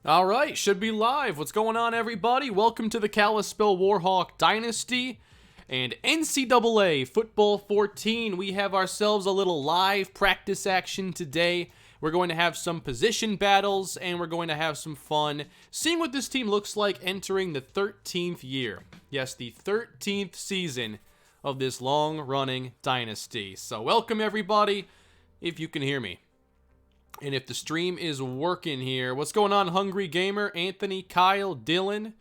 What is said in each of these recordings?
All right, should be live. What's going on, everybody? Welcome to the Carousel Warhawk Dynasty and NCAA Football 14. We have ourselves a little live practice action today. We're going to have some position battles, and we're going to have some fun seeing what this team looks like entering the 13th year. Yes, the 13th season of this long-running dynasty. So welcome, everybody, if you can hear me. And if the stream is working here, what's going on, Hungry Gamer, Anthony, Kyle, Dylan?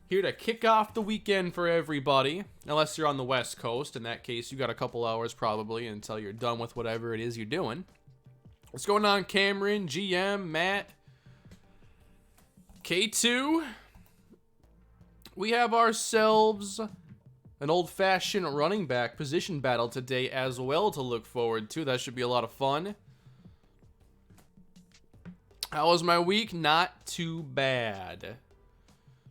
Here to kick off the weekend for everybody. Unless you're on the West Coast. In that case, you got a couple hours probably until you're done with whatever it is you're doing. What's going on, Cameron, GM, Matt, K2? We have ourselves an old-fashioned running back position battle today as well to look forward to. That should be a lot of fun. How was my week? Not too bad.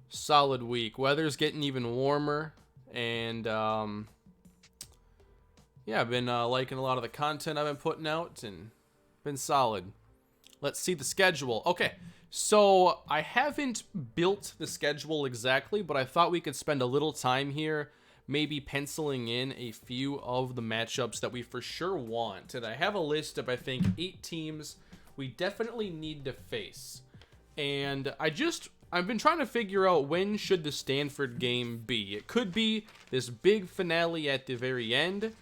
Solid week. Weather's getting even warmer. And, yeah, I've been liking a lot of the content I've been putting out. And been solid. Let's see the schedule. Okay, so I haven't built the schedule exactly, but I thought we could spend a little time here maybe penciling in a few of the matchups that we for sure want. And I have a list of, I think, 8 teams we definitely need to face. And I've been trying to figure out when should the Stanford game be. It could be this big finale at the very end.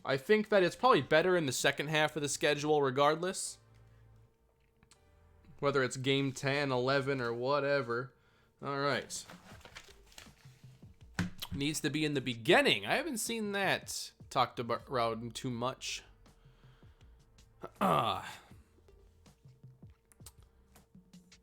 I think that it's probably better in the second half of the schedule regardless. Whether it's game 10, 11, or whatever. Alright. Needs to be in the beginning. I haven't seen that talked about too much.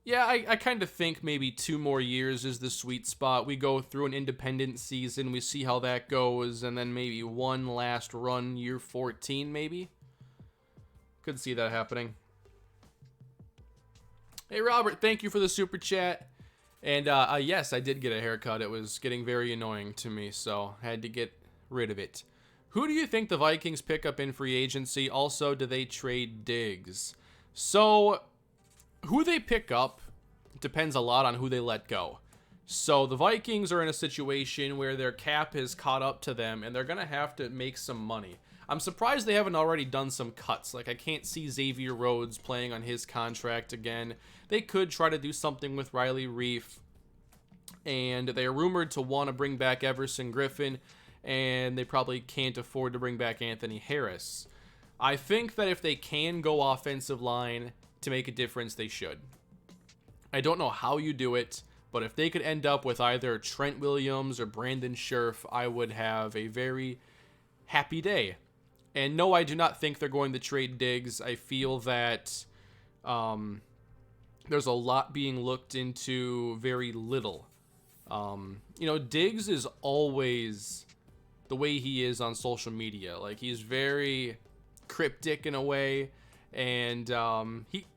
Yeah, I kind of think maybe 2 more years is the sweet spot. We go through an independent season, we see how that goes, and then maybe one last run, year 14 maybe. Could see that happening. Hey Robert, thank you for the super chat. And yes, I did get a haircut. It was getting very annoying to me, so I had to get rid of it. Who do you think the Vikings pick up in free agency? Also, do they trade Diggs? So who they pick up depends a lot on who they let go. So the Vikings are in a situation where their cap has caught up to them and they're going to have to make some money. I'm surprised they haven't already done some cuts. Like, I can't see Xavier Rhodes playing on his contract again. They could try to do something with Riley Reef. And they are rumored to want to bring back Everson Griffin. And they probably can't afford to bring back Anthony Harris. I think that if they can go offensive line to make a difference, they should. I don't know how you do it, but if they could end up with either Trent Williams or Brandon Scherf, I would have a very happy day. And no, I do not think they're going to trade Diggs. I feel that there's a lot being looked into very little. Diggs is always the way he is on social media. Like, he's very cryptic in a way. And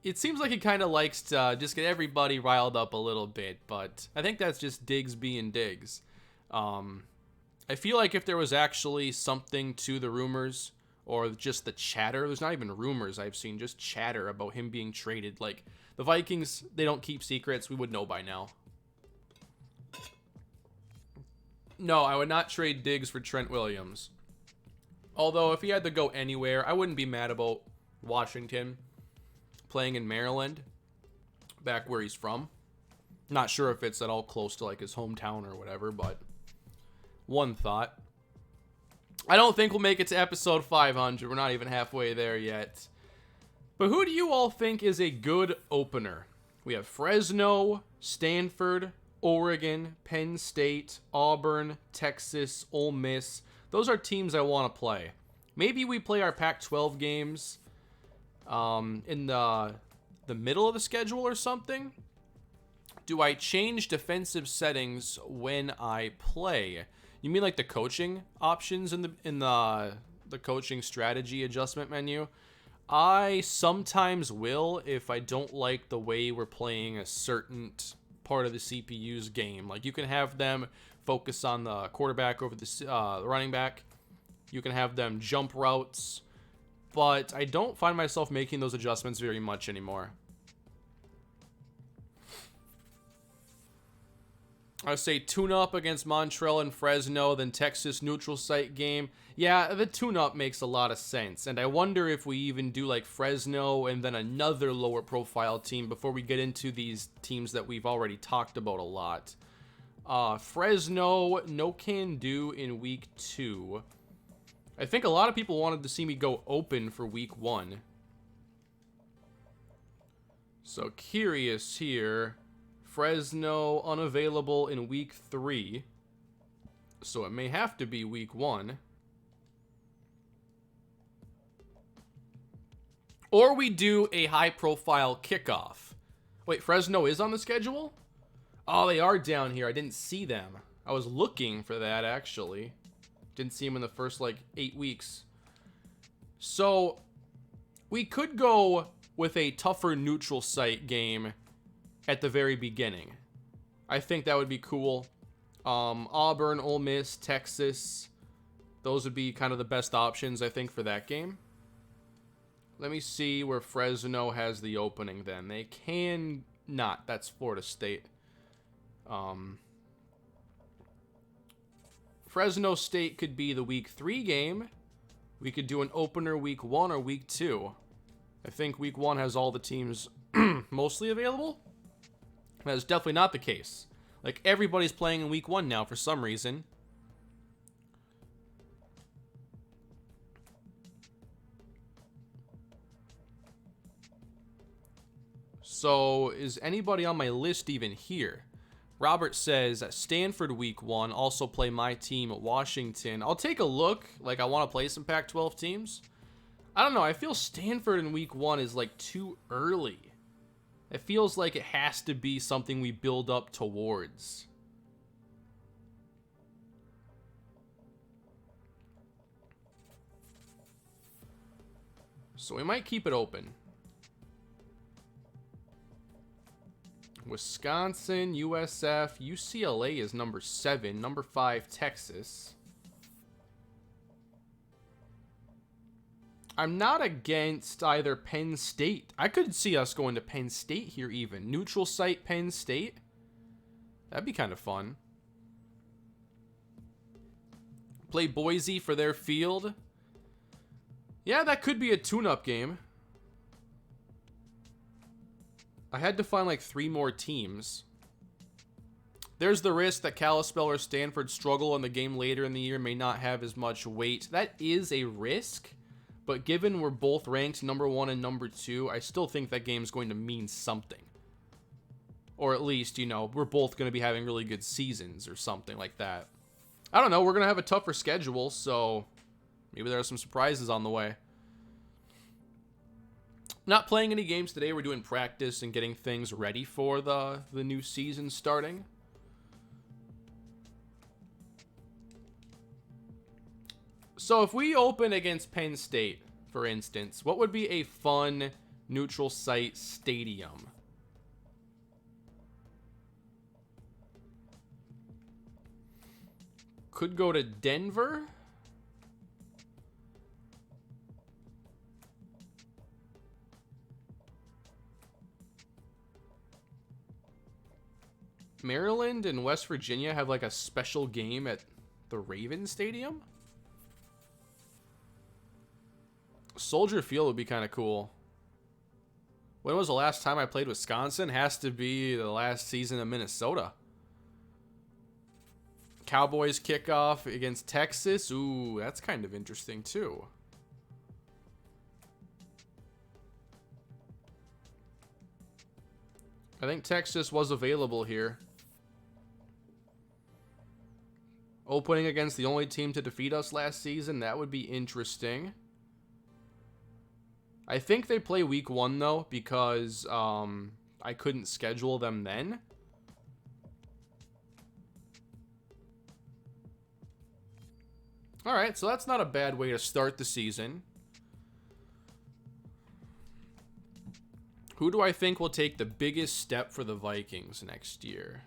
it seems like he kind of likes to just get everybody riled up a little bit, but I think that's just Diggs being Diggs. I feel like if there was actually something to the rumors or just the chatter, there's not even rumors I've seen, just chatter about him being traded. Like, the Vikings, they don't keep secrets. We would know by now. No, I would not trade Diggs for Trent Williams. Although, if he had to go anywhere, I wouldn't be mad about Washington playing in Maryland, back where he's from. Not sure if it's at all close to like his hometown or whatever, but one thought. I don't think we'll make it to episode 500. We're not even halfway there yet. But who do you all think is a good opener? We have Fresno, Stanford, Oregon, Penn State, Auburn, Texas, Ole Miss. Those are teams I want to play. Maybe we play our Pac-12 games in the middle of the schedule or something. Do I change defensive settings when I play? You mean like the coaching options in the coaching strategy adjustment menu? I sometimes will if I don't like the way we're playing a certain part of the CPU's game. Like, you can have them focus on the quarterback over the running back. You can have them jump routes. But I don't find myself making those adjustments very much anymore. I say tune-up against Montreal and Fresno, then Texas neutral site game. Yeah, the tune-up makes a lot of sense, and I wonder if we even do like Fresno and then another lower profile team before we get into these teams that we've already talked about a lot. Fresno, no can do in week 2. I think a lot of people wanted to see me go open for week 1. So curious here. Fresno unavailable in week 3. So it may have to be week 1. Or we do a high profile kickoff. Wait, Fresno is on the schedule? Oh, they are down here. I didn't see them. I was looking for that, actually. Didn't see them in the first, like, 8 weeks. So, we could go with a tougher neutral site game at the very beginning. I think that would be cool. Auburn, Ole Miss, Texas. Those would be kind of the best options, I think, for that game. Let me see where Fresno has the opening then. They can not. That's Florida State. Fresno State could be the week 3 game. We could do an opener week 1 or week 2. I think week 1 has all the teams mostly available. That is definitely not the case. Like, everybody's playing in week 1 now for some reason. So, is anybody on my list even here? Robert says, Stanford week 1, also play my team, Washington. I'll take a look. Like, I want to play some Pac-12 teams. I don't know. I feel Stanford in week 1 is, like, too early. It feels like it has to be something we build up towards. So we might keep it open. Wisconsin, USF, UCLA is number 7. Number 5, Texas. I'm not against either Penn State. I could see us going to Penn State here even. Neutral site Penn State. That'd be kind of fun. Play Boise for their field. Yeah, that could be a tune-up game. I had to find like 3 more teams. There's the risk that Kalispell or Stanford struggle and the game later in the year may not have as much weight. That is a risk, but given we're both ranked number 1 and number 2, I still think that game's going to mean something. Or at least, you know, we're both going to be having really good seasons or something like that. I don't know, we're going to have a tougher schedule, so maybe there are some surprises on the way. Not playing any games today. We're doing practice and getting things ready for the new season starting. So if we open against Penn State, for instance, what would be a fun neutral site stadium? Could go to Denver. Maryland and West Virginia have like a special game at the Raven Stadium. Soldier Field would be kind of cool. When was the last time I played Wisconsin? Has to be the last season of Minnesota. Cowboys kickoff against Texas. Ooh, that's kind of interesting too. I think Texas was available here. Opening against the only team to defeat us last season, that would be interesting. I think they play week 1 though, because I couldn't schedule them then. Alright, so that's not a bad way to start the season. Who do I think will take the biggest step for the Vikings next year?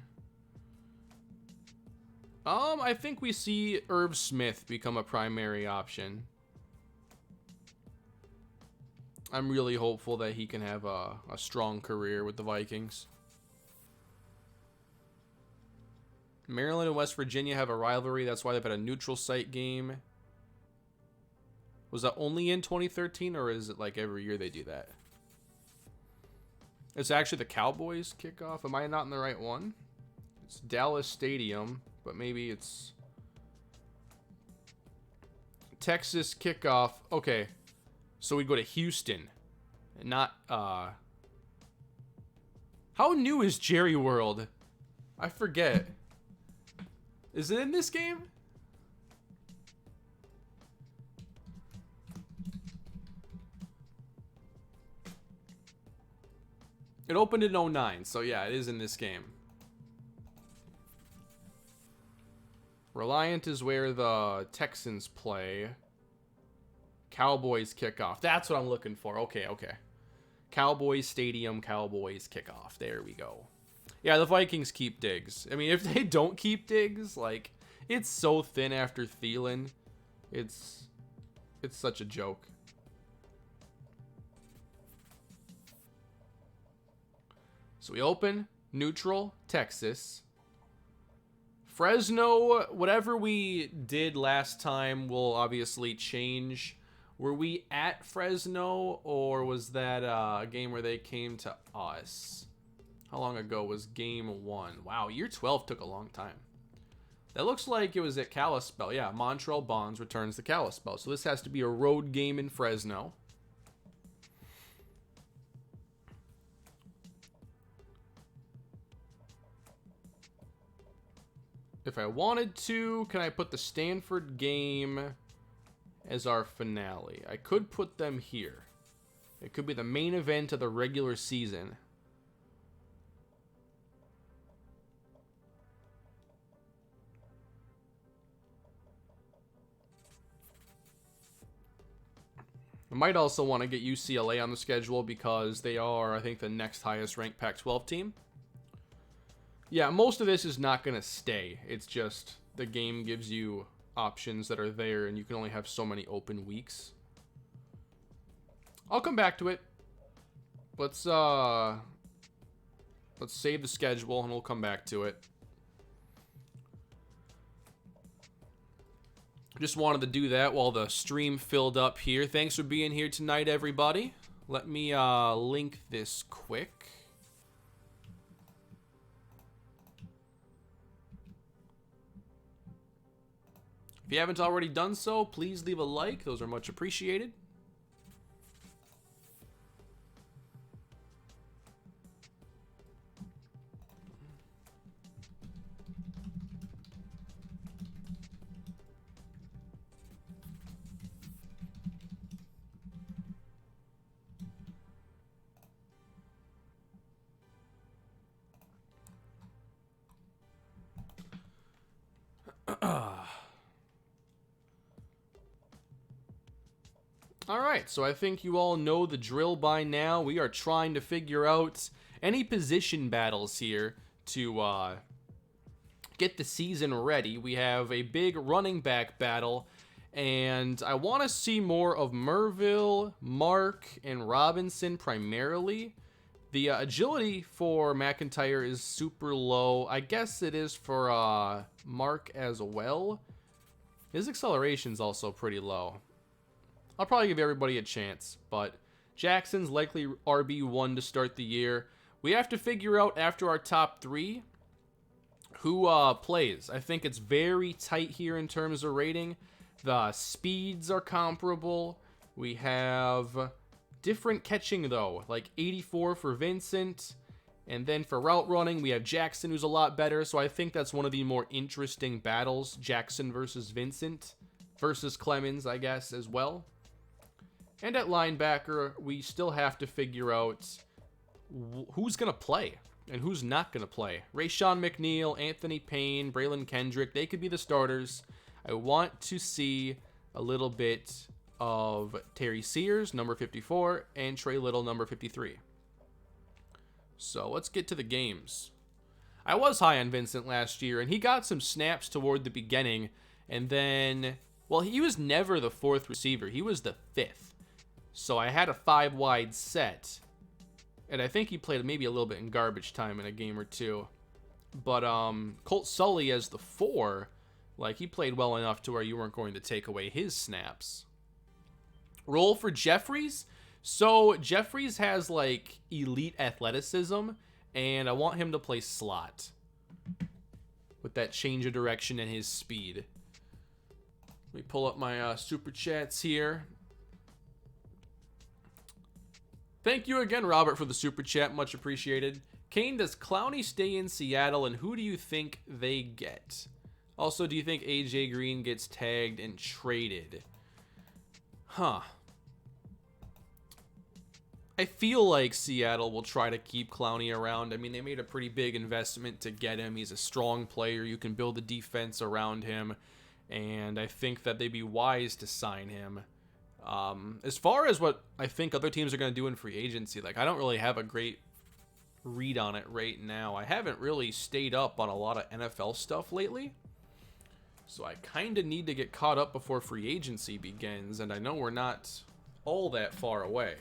I think we see Irv Smith become a primary option. I'm really hopeful that he can have a strong career with the Vikings. Maryland and West Virginia have a rivalry. That's why they've had a neutral site game. Was that only in 2013, or is it like every year they do that? It's actually the Cowboys kickoff. Am I not in the right one? It's Dallas Stadium, but maybe it's Texas kickoff. Okay, so we go to Houston, not How new is Jerry World? I forget. Is it in this game? It opened in 09, so yeah, it is in this game. Reliant is where the Texans play. Cowboys kickoff. That's what I'm looking for. Okay. Cowboys Stadium, Cowboys kickoff. There we go. Yeah, the Vikings keep Diggs. I mean, if they don't keep Diggs, like, it's so thin after Thielen. It's such a joke. So we open neutral Texas. Fresno, whatever we did last time will obviously change. Were we at Fresno, or was that a game where they came to us? How long ago was game 1? Wow, year 12 took a long time. That looks like it was at Carousel. Yeah, Montrell Bonds returns to Carousel. So this has to be a road game in Fresno. If I wanted to, can I put the Stanford game as our finale? I could put them here. It could be the main event of the regular season. I might also want to get UCLA on the schedule because they are, I think, the next highest ranked Pac-12 team. Yeah, most of this is not going to stay. It's just the game gives you options that are there, and you can only have so many open weeks. I'll come back to it. Let's save the schedule, and we'll come back to it. Just wanted to do that while the stream filled up here. Thanks for being here tonight, everybody. Let me link this quick. If you haven't already done so, please leave a like. Those are much appreciated. Alright, so I think you all know the drill by now. We are trying to figure out any position battles here to get the season ready. We have a big running back battle, and I want to see more of Merville, Mark, and Robinson primarily. The agility for McIntyre is super low. I guess it is for Mark as well. His acceleration is also pretty low. I'll probably give everybody a chance, but Jackson's likely RB1 to start the year. We have to figure out after our top 3 who plays. I think it's very tight here in terms of rating. The speeds are comparable. We have different catching, though, like 84 for Vincent. And then for route running, we have Jackson, who's a lot better. So I think that's one of the more interesting battles, Jackson versus Vincent versus Clemens, I guess, as well. And at linebacker, we still have to figure out who's going to play and who's not going to play. Rayshawn McNeil, Anthony Payne, Braylon Kendrick, they could be the starters. I want to see a little bit of Terry Sears, number 54, and Trey Little, number 53. So let's get to the games. I was high on Vincent last year, and he got some snaps toward the beginning, and then, well, he was never the 4th receiver. He was the 5th. So I had a 5-wide set, and I think he played maybe a little bit in garbage time in a game or two. But Colt Sully as the 4, like, he played well enough to where you weren't going to take away his snaps. Role for Jeffries. So Jeffries has, like, elite athleticism, and I want him to play slot with that change of direction and his speed. Let me pull up my super chats here. Thank you again, Robert, for the super chat. Much appreciated. Kane, does Clowney stay in Seattle, and who do you think they get? Also, do you think AJ Green gets tagged and traded? Huh. I feel like Seattle will try to keep Clowney around. I mean, they made a pretty big investment to get him. He's a strong player. You can build a defense around him. And I think that they'd be wise to sign him. As far as what I think other teams are going to do in free agency, like, I don't really have a great read on it right now. I haven't really stayed up on a lot of NFL stuff lately. So I kind of need to get caught up before free agency begins. And I know we're not all that far away.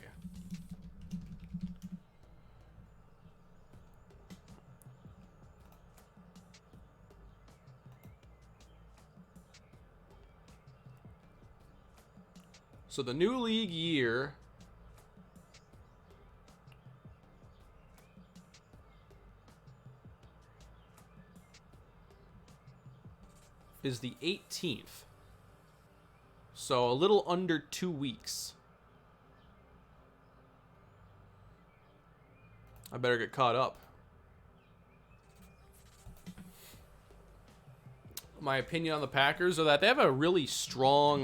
So the new league year is the 18th. So a little under 2 weeks. I better get caught up. My opinion on the Packers are that they have a really strong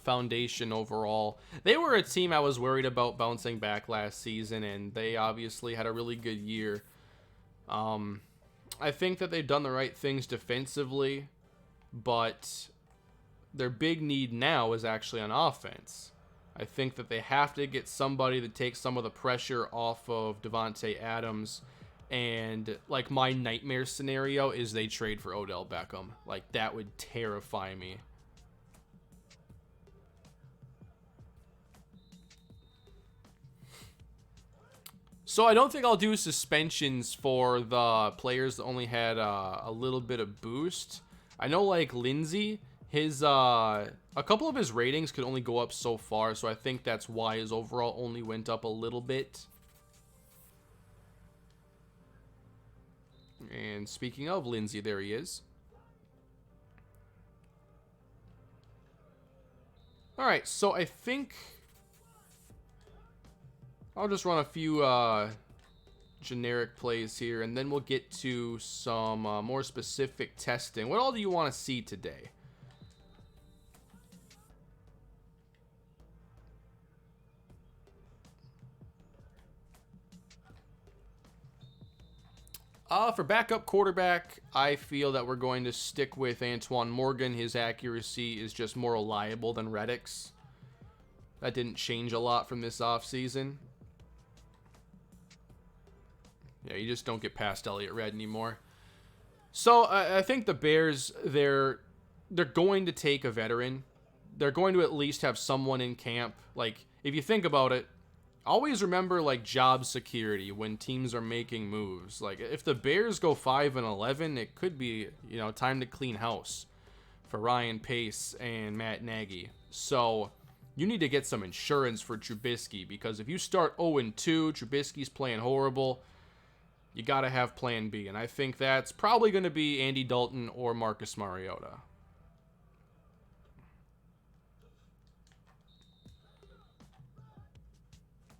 foundation overall. They were a team I was worried about bouncing back last season, and they obviously had a really good year. I think that they've done the right things defensively, but their big need now is actually on offense. I think that they have to get somebody to take some of the pressure off of Devontae Adams. And, like, my nightmare scenario is they trade for Odell Beckham. Like, that would terrify me. So I don't think I'll do suspensions for the players that only had a little bit of boost. I know, like, Lindsey, his a couple of his ratings could only go up so far, so I think that's why his overall only went up a little bit. And speaking of Lindsey, there he is. All right, so I think I'll just run a few generic plays here, and then we'll get to some more specific testing. What all do you want to see today? For backup quarterback, I feel that we're going to stick with Antoine Morgan. His accuracy is just more reliable than Reddick's. That didn't change a lot from this offseason. Yeah, you just don't get past Elliott Red anymore. So I think the Bears, they're going to take a veteran. They're going to at least have someone in camp. Like, if you think about it, always remember, like, job security when teams are making moves. Like, if the Bears go 5-11, it could be, you know, time to clean house for Ryan Pace and Matt Nagy. So you need to get some insurance for Trubisky, because if you start 0-2, Trubisky's playing horrible, you got to have plan B. And I think that's probably going to be Andy Dalton or Marcus Mariota.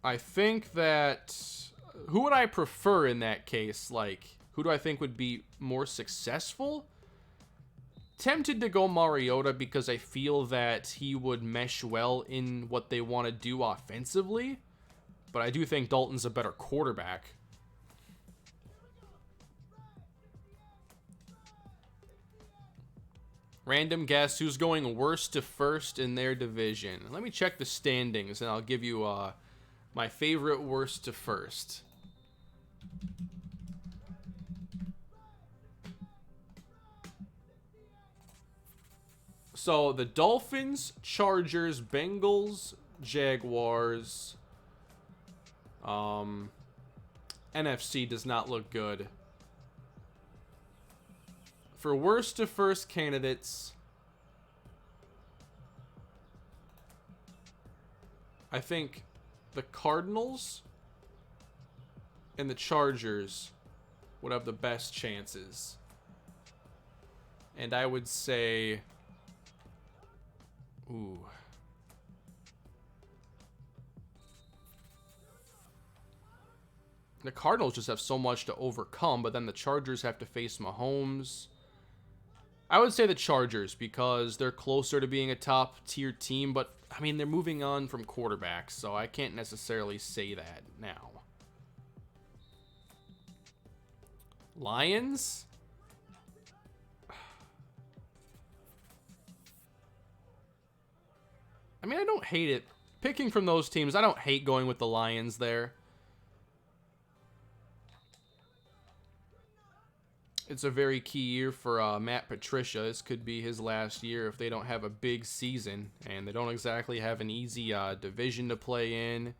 I think that, who would I prefer in that case? Like, who do I think would be more successful? Tempted to go Mariota because I feel that he would mesh well in what they want to do offensively. But I do think Dalton's a better quarterback. Random guess, who's going worst to first in their division? Let me check the standings, and I'll give you my favorite worst to first. So the Dolphins, Chargers, Bengals, Jaguars. NFC does not look good. for worst to first candidates, I think the Cardinals and the Chargers would have the best chances. And I would say, ooh. The Cardinals just have so much to overcome, but then the Chargers have to face Mahomes. I would say the Chargers because they're closer to being a top-tier team, but, I mean, they're moving on from quarterbacks, so I can't necessarily say that now. Lions? I mean, I don't hate it. Picking from those teams, I don't hate going with the Lions there. It's a very key year for Matt Patricia. This could be his last year if they don't have a big season. And they don't exactly have an easy division to play in.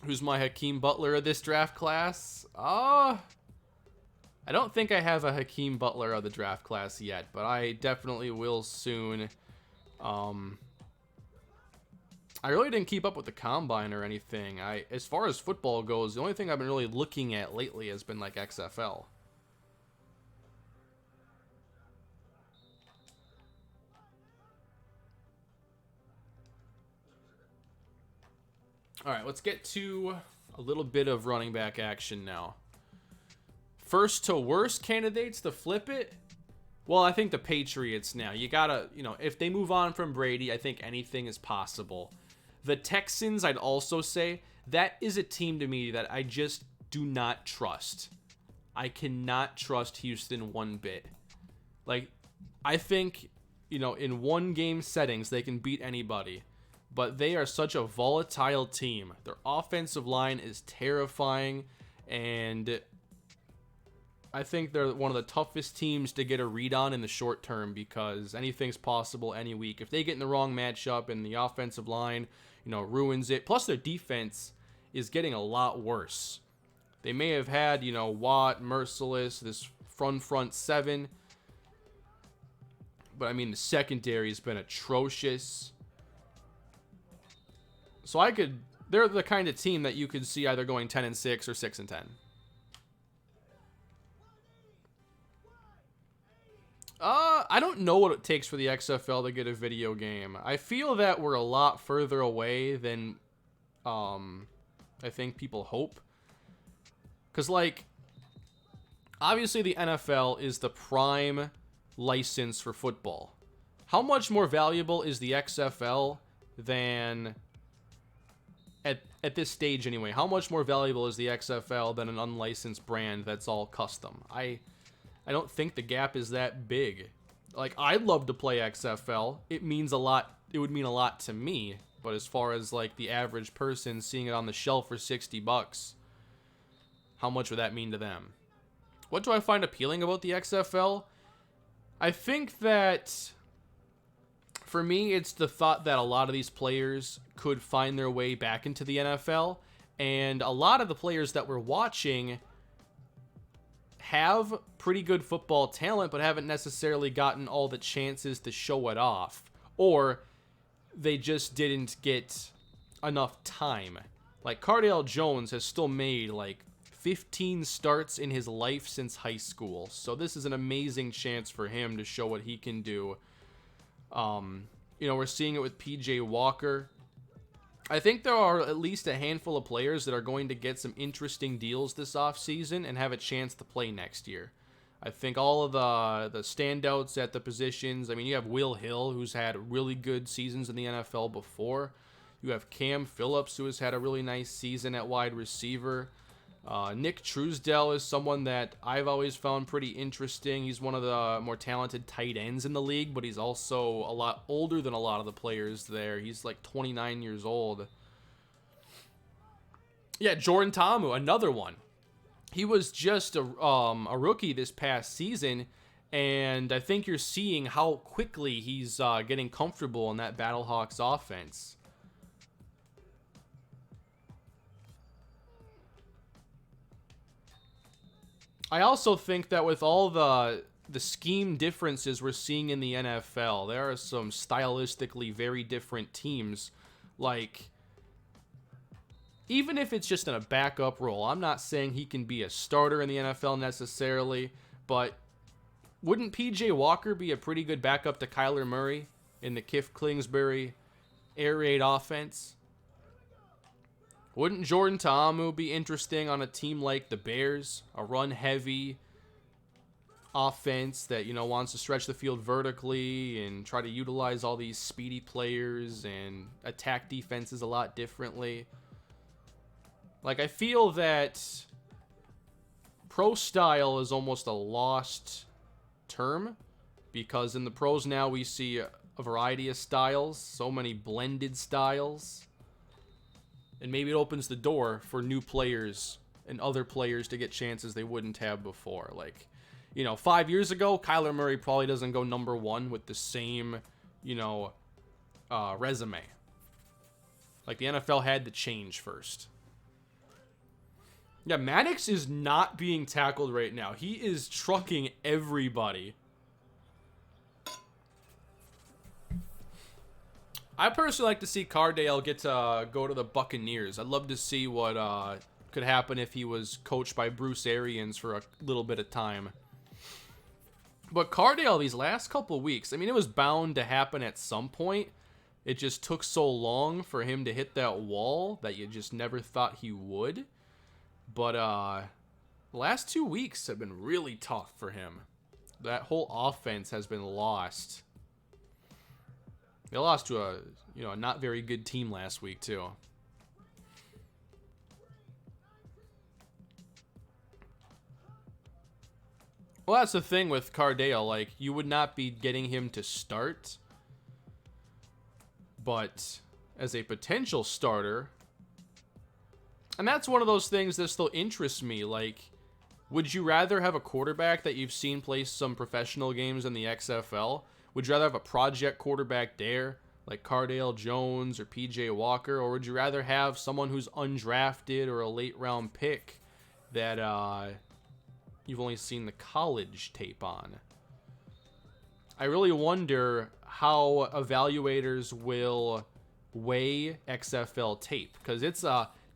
Who's my Hakeem Butler of this draft class? I don't think I have a Hakeem Butler of the draft class yet, but I definitely will soon. I really didn't keep up with the combine or anything. As far as football goes, the only thing I've been really looking at lately has been like XFL. All right, let's get to a little bit of running back action now. First to worst candidates to flip it. Well, I think the Patriots now. You gotta, if they move on from Brady, I think anything is possible. The Texans, I'd also say, that is a team to me that I just do not trust. I cannot trust Houston one bit. Like, I think, in one game settings, they can beat anybody. But they are such a volatile team. Their offensive line is terrifying, and I think they're one of the toughest teams to get a read on in the short term because anything's possible any week. If they get in the wrong matchup and the offensive line, ruins it. Plus, their defense is getting a lot worse. They may have had, Watt, Merciless, this front seven. But, I mean, the secondary has been atrocious. So they're the kind of team that you could see either going 10-6 or 6-10. I don't know what it takes for the XFL to get a video game. I feel that we're a lot further away than I think people hope. Because, obviously the NFL is the prime license for football. How much more valuable is the XFL than, at this stage anyway, how much more valuable is the XFL than an unlicensed brand that's all custom? I don't think the gap is that big. I'd love to play XFL. It means a lot. It would mean a lot to me. But as far as, the average person seeing it on the shelf for $60, how much would that mean to them? What do I find appealing about the XFL? I think that, for me, it's the thought that a lot of these players could find their way back into the NFL. And a lot of the players that we're watching have pretty good football talent, but haven't necessarily gotten all the chances to show it off. Or they just didn't get enough time. Cardale Jones has still made, 15 starts in his life since high school. So this is an amazing chance for him to show what he can do. We're seeing it with PJ Walker. I think there are at least a handful of players that are going to get some interesting deals this offseason and have a chance to play next year. I think all of the standouts at the positions, you have Will Hill, who's had really good seasons in the NFL before. You have Cam Phillips, who has had a really nice season at wide receiver. Nick Truesdell is someone that I've always found pretty interesting. He's one of the more talented tight ends in the league, but he's also a lot older than a lot of the players there. He's 29 years old. Yeah, Jordan Ta'amu, another one. He was just a rookie this past season, and I think you're seeing how quickly he's getting comfortable in that Battlehawks offense. I also think that with all the scheme differences we're seeing in the NFL, there are some stylistically very different teams. Like, even if it's just in a backup role, I'm not saying he can be a starter in the NFL necessarily, but wouldn't PJ Walker be a pretty good backup to Kyler Murray in the Cliff Kingsbury air raid offense? Wouldn't Jordan Ta'amu be interesting on a team like the Bears, a run-heavy offense that, wants to stretch the field vertically and try to utilize all these speedy players and attack defenses a lot differently? Like, I feel that pro style is almost a lost term, because in the pros now we see a variety of styles, so many blended styles. And maybe it opens the door for new players and other players to get chances they wouldn't have before. Like, 5 years ago, Kyler Murray probably doesn't go number one with the same, resume. Like, the NFL had to change first. Yeah, Maddox is not being tackled right now. He is trucking everybody. I personally like to see Cardale get to go to the Buccaneers. I'd love to see what could happen if he was coached by Bruce Arians for a little bit of time. But Cardale, these last couple weeks, I mean, it was bound to happen at some point. It just took so long for him to hit that wall that you just never thought he would. But the last 2 weeks have been really tough for him. That whole offense has been lost. They lost to a not very good team last week too. Well, that's the thing with Cardale. Like, you would not be getting him to start, but as a potential starter, and that's one of those things that still interests me. Like, would you rather have a quarterback that you've seen play some professional games in the XFL? Would you rather have a project quarterback there, like Cardale Jones or PJ Walker? Or would you rather have someone who's undrafted or a late round pick that you've only seen the college tape on? I really wonder how evaluators will weigh XFL tape, because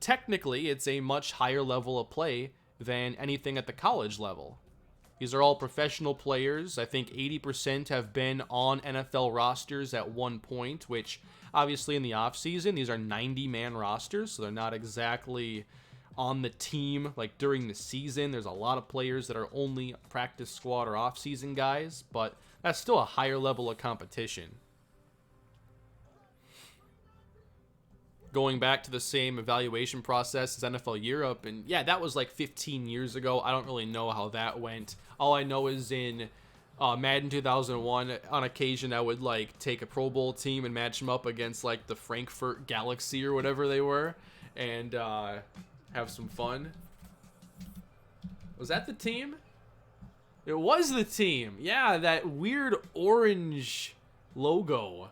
technically it's a much higher level of play than anything at the college level. These are all professional players. I think 80% have been on NFL rosters at one point, which obviously in the offseason, these are 90-man rosters, so they're not exactly on the team. Like, during the season, there's a lot of players that are only practice squad or off-season guys, but that's still a higher level of competition. Going back to the same evaluation process as NFL Europe, and yeah, that was like 15 years ago. I don't really know how that went. All I know is in Madden 2001, on occasion I would like take a Pro Bowl team and match them up against like the Frankfurt Galaxy or whatever they were, and have some fun. Was that the team? It was the team. Yeah, that weird orange logo.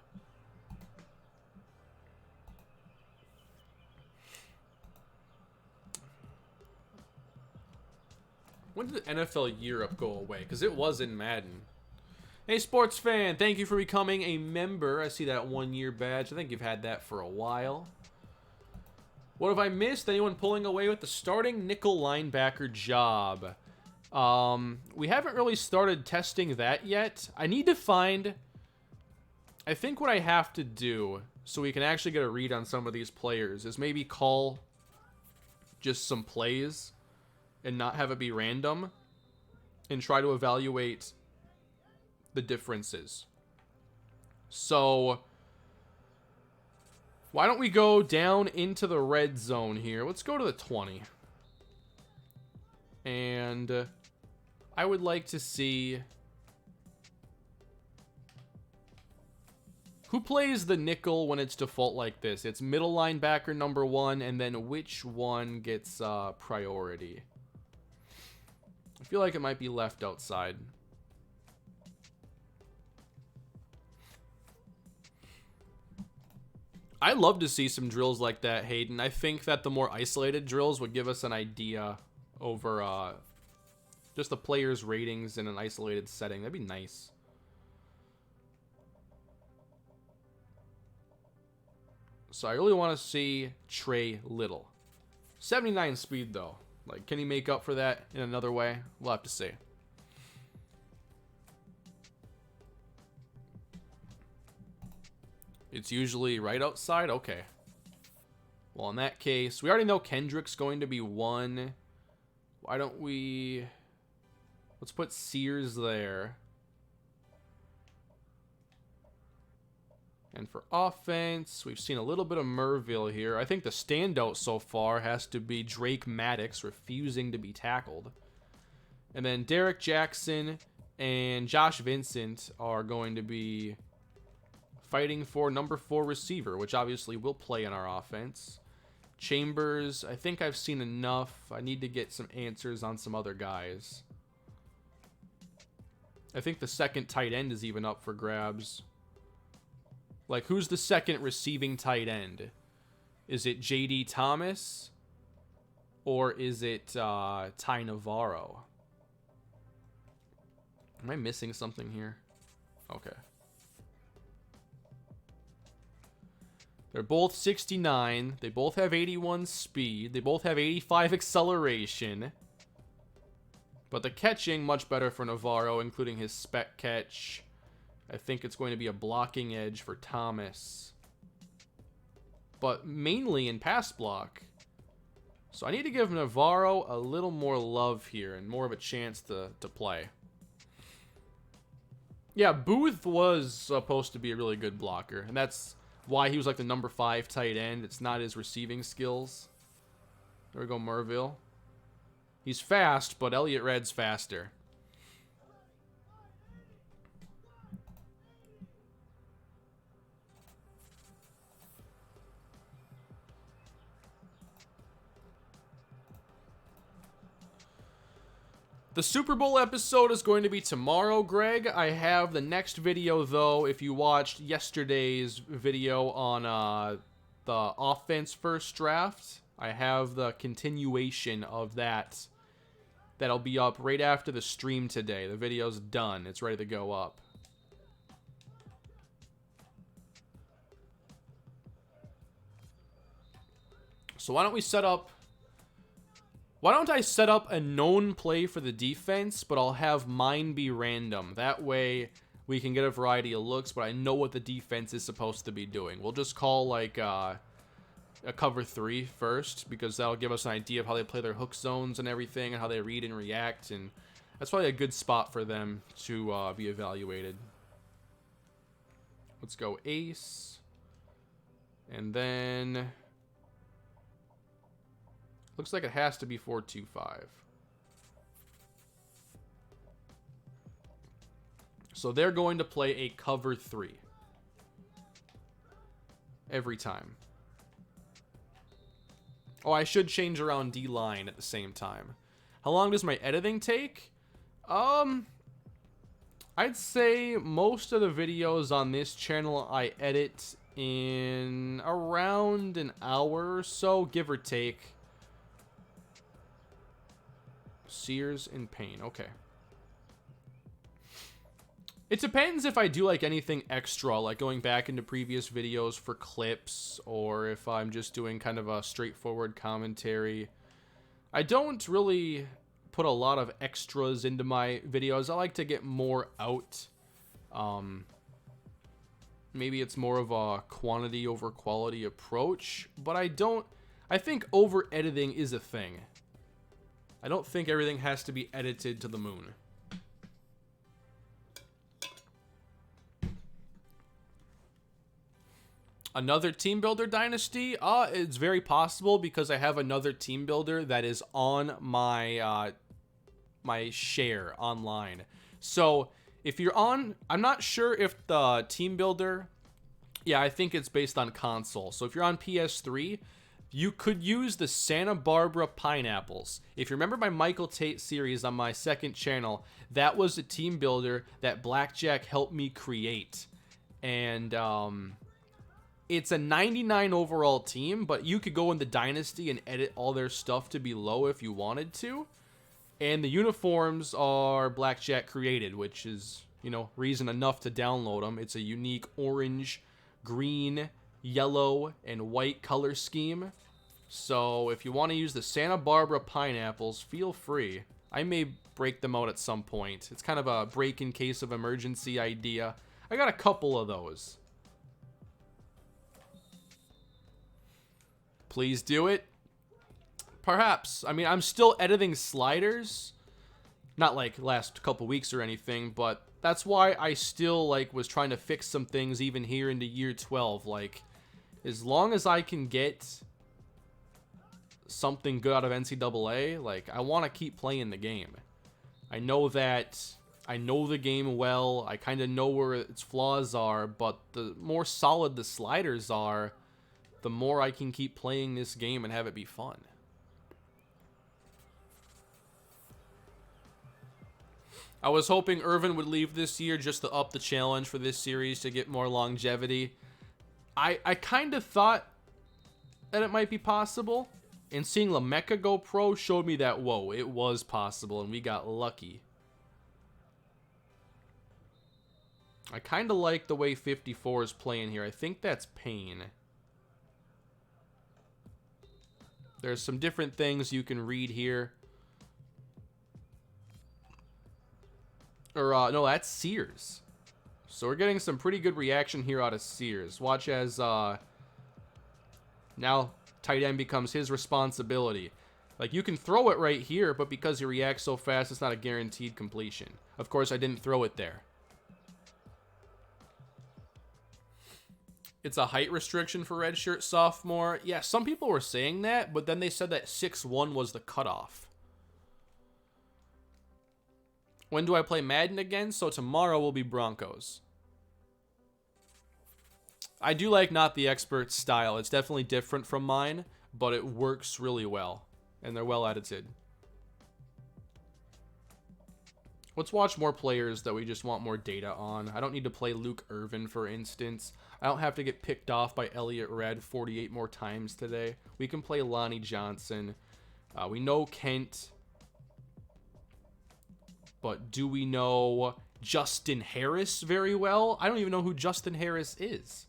When did NFL Europe go away? Because it was in Madden. Hey, sports fan, thank you for becoming a member. I see that 1-year badge. I think you've had that for a while. What have I missed? Anyone pulling away with the starting nickel linebacker job? We haven't really started testing that yet. I need to find... I think what I have to do, so we can actually get a read on some of these players, is maybe call just some plays and not have it be random, and try to evaluate the differences. So, why don't we go down into the red zone here? Let's go to the 20. And I would like to see who plays the nickel when it's default like this. It's middle linebacker number 1, and then which one gets priority? I feel like it might be left outside. I'd love to see some drills like that, Hayden. I think that the more isolated drills would give us an idea over Just the players' ratings in an isolated setting. That'd be nice. So I really want to see Trey Little. 79 speed, though. Like, can he make up for that in another way? We'll have to see. It's usually right outside? Okay. Well, in that case, we already know Kendrick's going to be 1. Why don't we... Let's put Sears there. And for offense, we've seen a little bit of Merville here. I think the standout so far has to be Drake Maddox refusing to be tackled. And then Derek Jackson and Josh Vincent are going to be fighting for number 4 receiver, which obviously will play in our offense. Chambers, I think I've seen enough. I need to get some answers on some other guys. I think the second tight end is even up for grabs. Like, who's the second receiving tight end? Is it J.D. Thomas? Or is it Ty Navarro? Am I missing something here? Okay. They're both 69. They both have 81 speed. They both have 85 acceleration. But the catching, much better for Navarro, including his spec catch. I think it's going to be a blocking edge for Thomas. But mainly in pass block. So I need to give Navarro a little more love here and more of a chance to play. Yeah, Booth was supposed to be a really good blocker. And that's why he was like the number 5 tight end. It's not his receiving skills. There we go, Merville. He's fast, but Elliott Red's faster. The Super Bowl episode is going to be tomorrow, Greg. I have the next video, though. If you watched yesterday's video on the offense first draft, I have the continuation of that. That'll be up right after the stream today. The video's done. It's ready to go up. So why don't we set up... Why don't I set up a known play for the defense, but I'll have mine be random. That way we can get a variety of looks, but I know what the defense is supposed to be doing. We'll just call like a cover 3 first, because that'll give us an idea of how they play their hook zones and everything, and how they read and react, and that's probably a good spot for them to be evaluated. Let's go ace. And then... looks like it has to be 4-2-5. So they're going to play a cover 3. Every time. Oh, I should change around D-line at the same time. How long does my editing take? I'd say most of the videos on this channel I edit in around an hour or so, give or take. Sears in pain. Okay. It depends if I do like anything extra, like going back into previous videos for clips, or if I'm just doing kind of a straightforward commentary. I don't really put a lot of extras into my videos. I like to get more out. Maybe it's more of a quantity over quality approach, but I think over editing is a thing. I don't think everything has to be edited to the moon. Another team builder dynasty? It's very possible, because I have another team builder that is on my my share online. So if you're on, I'm not sure if the team builder, yeah, I think it's based on console. So if you're on PS3, you could use the Santa Barbara Pineapples. If you remember my Michael Tate series on my second channel, that was a team builder that Blackjack helped me create. And it's a 99 overall team, but you could go in the Dynasty and edit all their stuff to be low if you wanted to. And the uniforms are Blackjack created, which is, you know, reason enough to download them. It's a unique orange, green, yellow, and white color scheme. So if you want to use the Santa Barbara pineapples, feel free. I may break them out at some point. It's kind of a break in case of emergency idea. I got a couple of those. Please do it. Perhaps. I mean, I'm still editing sliders. Not like last couple weeks or anything, but that's why I still like was trying to fix some things even here into year 12. Like, as long as I can get something good out of NCAA, like, I want to keep playing the game. I know the game well. I kind of know where its flaws are, but the more solid the sliders are, the more I can keep playing this game and have it be fun. I was hoping Irvin would leave this year just to up the challenge for this series to get more longevity. I kind of thought that it might be possible. And seeing LaMecca go pro showed me that, whoa, it was possible, and we got lucky. I kind of like the way 54 is playing here. I think that's Payne. There's some different things you can read here. Or, no, that's Sears. So we're getting some pretty good reaction here out of Sears. Watch as, now tight end becomes his responsibility. Like, you can throw it right here, but because he reacts so fast, it's not a guaranteed completion. Of course, I didn't throw it there. It's a height restriction for redshirt sophomore. Yeah, some people were saying that, but then they said that 6'1" was the cutoff. When do I play Madden again? So tomorrow will be Broncos. I do like Not the Expert style. It's definitely different from mine, but it works really well. And they're well edited. Let's watch more players that we just want more data on. I don't need to play Luke Irvin, for instance. I don't have to get picked off by Elliott Red 48 more times today. We can play Lonnie Johnson. We know Kent. But do we know Justin Harris very well? I don't even know who Justin Harris is.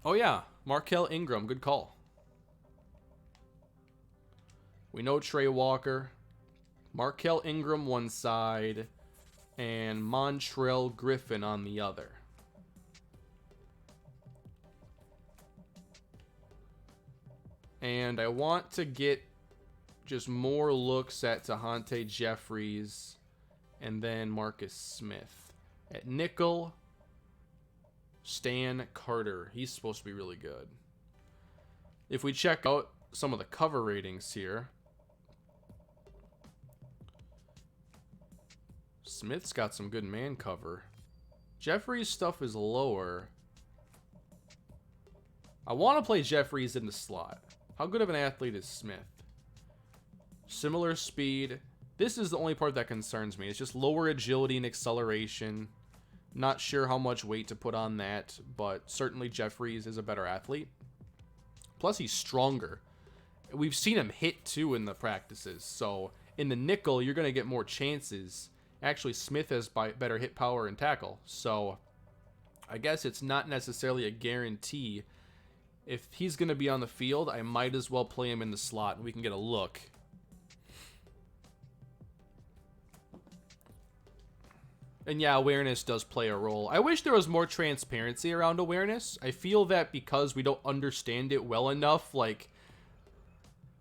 Oh yeah, Markel Ingram, good call. We know Trey Walker. Markel Ingram one side, and Montrell Griffin on the other. And I want to get just more looks at Tahante Jeffries and then Marcus Smith. At nickel, Stan Carter. He's supposed to be really good. If we check out some of the cover ratings here, Smith's got some good man cover. Jeffries' stuff is lower. I want to play Jeffries in the slot. How good of an athlete is Smith? Similar speed. This is the only part that concerns me. It's just lower agility and acceleration. Not sure how much weight to put on that, but certainly Jeffries is a better athlete. Plus, he's stronger. We've seen him hit, too, in the practices. So, in the nickel, you're going to get more chances. Actually, Smith has better hit power and tackle. So, I guess it's not necessarily a guarantee. If he's going to be on the field, I might as well play him in the slot, and we can get a look. And yeah, awareness does play a role. I wish there was more transparency around awareness. I feel that because we don't understand it well enough, like,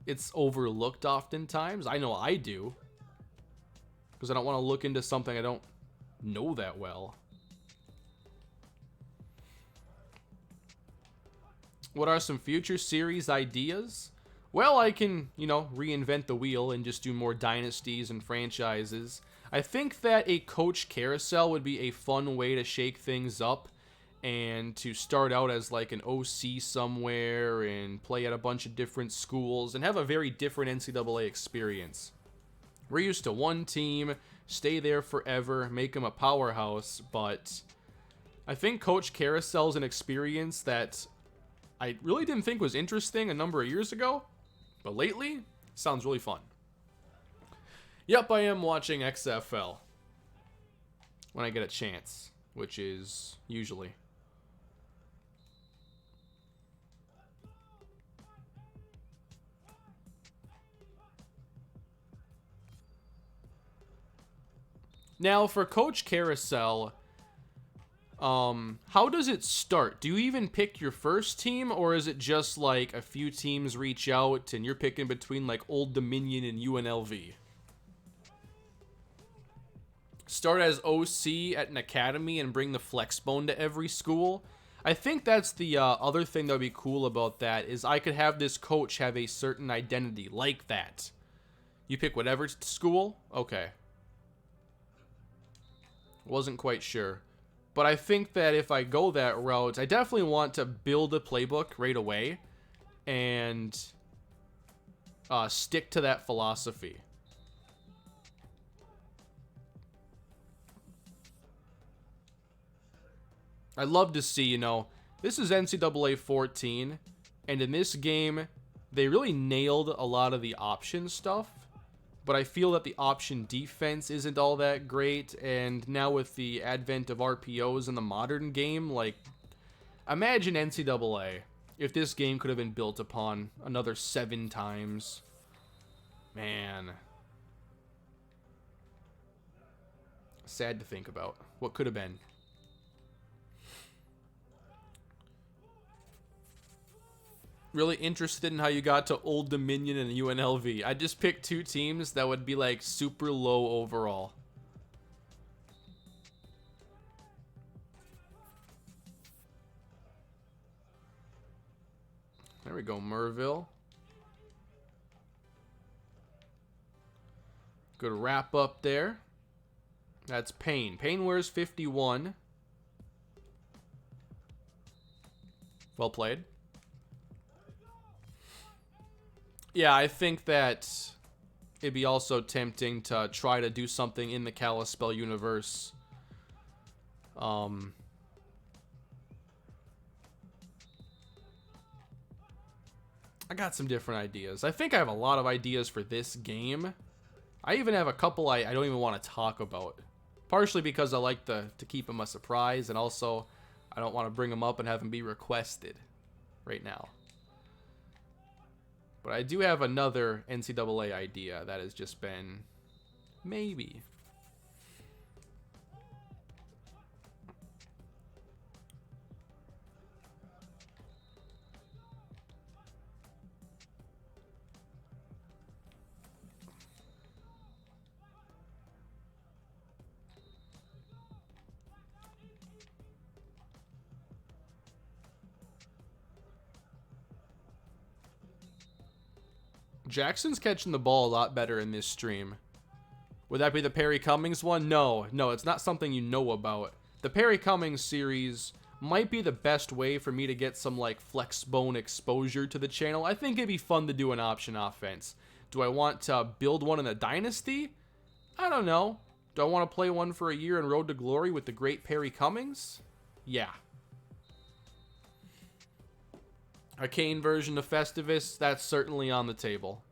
it's overlooked oftentimes. I know I do. Because I don't want to look into something I don't know that well. What are some future series ideas? Well, I can, reinvent the wheel and just do more dynasties and franchises. I think that a coach carousel would be a fun way to shake things up and to start out as like an OC somewhere and play at a bunch of different schools and have a very different NCAA experience. We're used to one team, stay there forever, make them a powerhouse, but I think Coach Carousel's an experience that I really didn't think was interesting a number of years ago, but lately, sounds really fun. Yep, I am watching XFL when I get a chance, which is usually. Now, for Coach Carousel, how does it start? Do you even pick your first team, or is it just like a few teams reach out and you're picking between like Old Dominion and UNLV? Start as OC at an academy and bring the flexbone to every school? I think that's the other thing that would be cool about that is I could have this coach have a certain identity like that. You pick whatever school? Okay. Wasn't quite sure. But I think that if I go that route, I definitely want to build a playbook right away and stick to that philosophy. I'd love to see, you know, this is NCAA 14, and in this game, they really nailed a lot of the option stuff. But I feel that the option defense isn't all that great, and now with the advent of RPOs in the modern game, like, imagine NCAA if this game could have been built upon another 7 times. Man. Sad to think about. What could have been. Really interested in how you got to Old Dominion and UNLV. I just picked 2 teams that would be like super low overall. There we go, Merville. Good wrap up there. That's Payne. Payne wears 51. Well played. Yeah, I think that it'd be also tempting to try to do something in the Carousel universe. I got some different ideas. I think I have a lot of ideas for this game. I even have a couple I don't even want to talk about. Partially because I like to keep them a surprise, and also I don't want to bring them up and have them be requested right now. But I do have another NCAA idea that has just been maybe. Jackson's catching the ball a lot better in this stream. Would that be the Perry Cummings one? No, it's not something you know about. The Perry Cummings series might be the best way for me to get some like flex bone exposure to the channel. I think it'd be fun to do an option offense. Do I want to build one in a dynasty? I don't know. Do I want to play one for a year in Road to Glory with the great Perry Cummings? Yeah. Arcane version of Festivus, that's certainly on the table.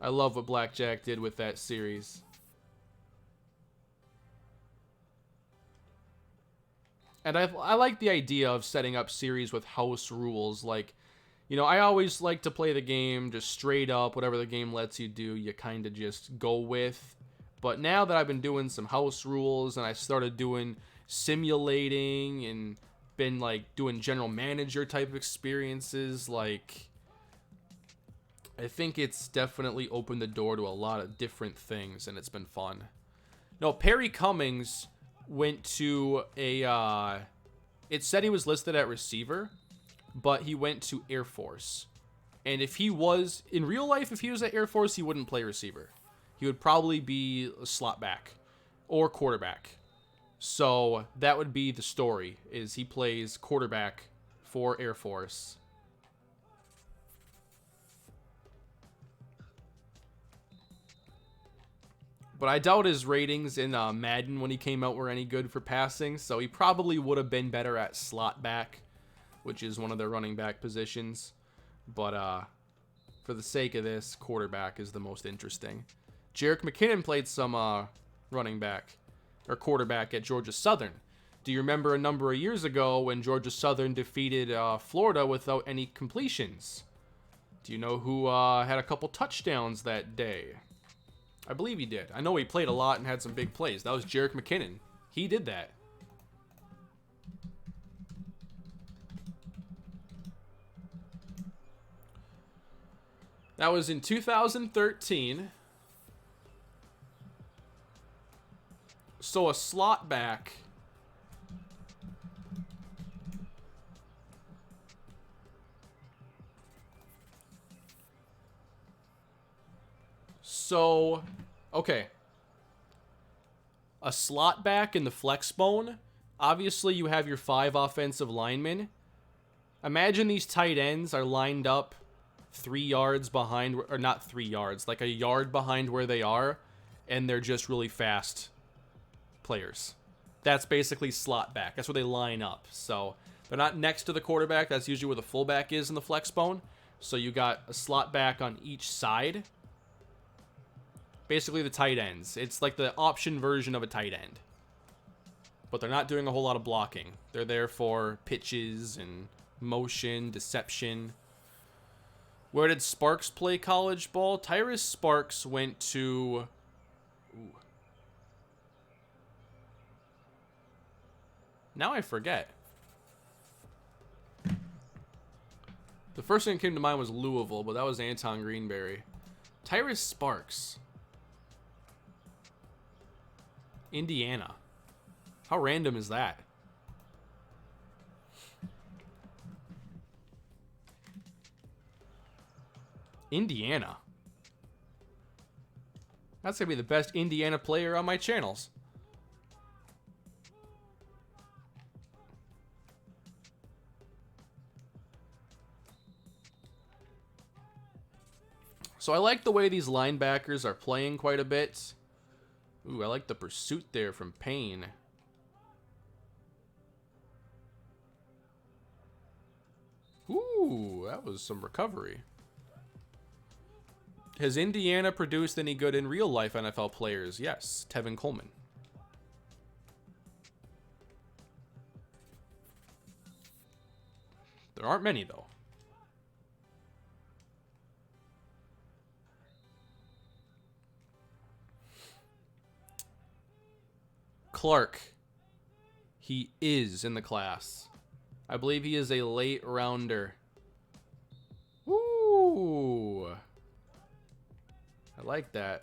I love what Blackjack did with that series. And I like the idea of setting up series with house rules. Like, you know, I always like to play the game just straight up. Whatever the game lets you do, you kind of just go with. But now that I've been doing some house rules and I started doing simulating and been like doing general manager type experiences, like I think it's definitely opened the door to a lot of different things, and it's been fun. No, Perry Cummings went to a it said he was listed at receiver, but he went to Air Force. And if he was in real life, if he was at Air Force, he wouldn't play receiver. He would probably be a slot back or quarterback. So that would be the story, is he plays quarterback for Air Force. But I doubt his ratings in Madden when he came out were any good for passing, so he probably would have been better at slot back, which is one of their running back positions. But for the sake of this, quarterback is the most interesting. Jerick McKinnon played some running back or quarterback at Georgia Southern. Do you remember a number of years ago when Georgia Southern defeated Florida without any completions? Do you know who had a couple touchdowns that day? I believe he did. I know he played a lot and had some big plays. That was Jerick McKinnon. He did that. That was in 2013. So a slot back. So, okay. A slot back in the flex bone. Obviously, you have your 5 offensive linemen. Imagine these tight ends are lined up 3 yards behind, or not 3 yards, like a yard behind where they are, and they're just really fast players. That's basically slot back. That's where they line up. So, they're not next to the quarterback. That's usually where the fullback is in the flex bone. So, you got a slot back on each side. Basically the tight ends. It's like the option version of a tight end. But they're not doing a whole lot of blocking. They're there for pitches and motion, deception. Where did Sparks play college ball? Tyrus Sparks went to... Ooh. Now I forget. The first thing that came to mind was Louisville, but that was Anton Greenberry. Tyrus Sparks. Indiana. How random is that? Indiana. That's going to be the best Indiana player on my channels. So I like the way these linebackers are playing quite a bit. Ooh, I like the pursuit there from Payne. Ooh, that was some recovery. Has Indiana produced any good in real life NFL players? Yes, Tevin Coleman. There aren't many, though. Clark. He is in the class. I believe he is a late rounder. Ooh. I like that.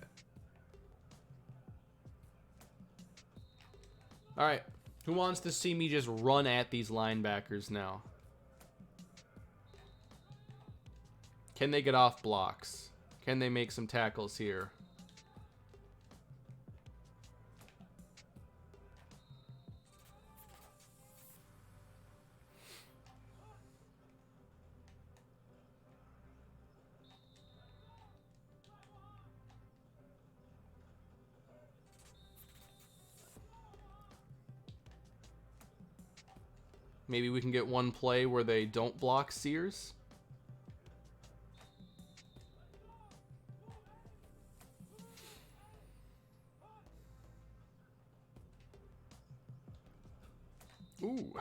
All right. Who wants to see me just run at these linebackers now? Can they get off blocks? Can they make some tackles here? Maybe we can get one play where they don't block Sears. Ooh.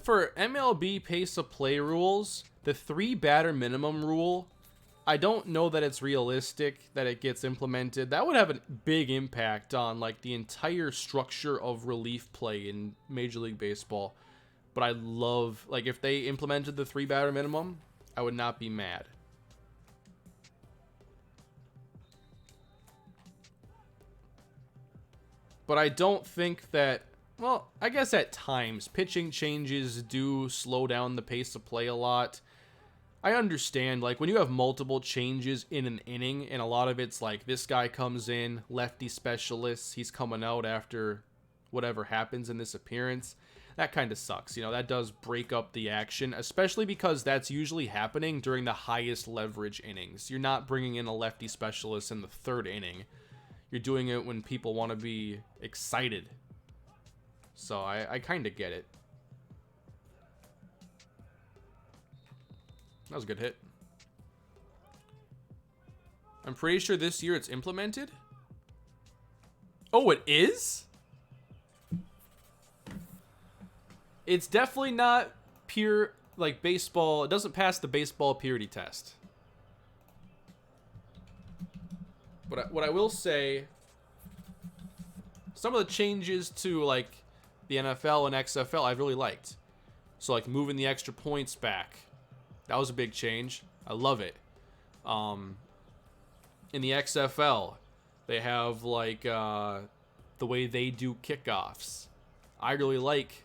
For MLB pace of play rules, the 3 batter minimum rule, I don't know that it's realistic that it gets implemented. That would have a big impact on like the entire structure of relief play in Major League Baseball. But I love, like, if they implemented the 3 batter minimum, I would not be mad. But I don't think that, well, I guess at times pitching changes do slow down the pace of play a lot. I understand, like, when you have multiple changes in an inning, and a lot of it's like this guy comes in, lefty specialist, he's coming out after whatever happens in this appearance. That kind of sucks. You know, that does break up the action, especially because that's usually happening during the highest leverage innings. You're not bringing in a lefty specialist in the 3rd inning. You're doing it when people want to be excited. So I kind of get it. That was a good hit. I'm pretty sure this year it's implemented. Oh, it is? It's definitely not pure, like, baseball. It doesn't pass the baseball purity test. But what I will say, some of the changes to, like, the NFL and XFL I've really liked. So, like, moving the extra points back. That was a big change. I love it. In the XFL, they have, like, the way they do kickoffs. I really like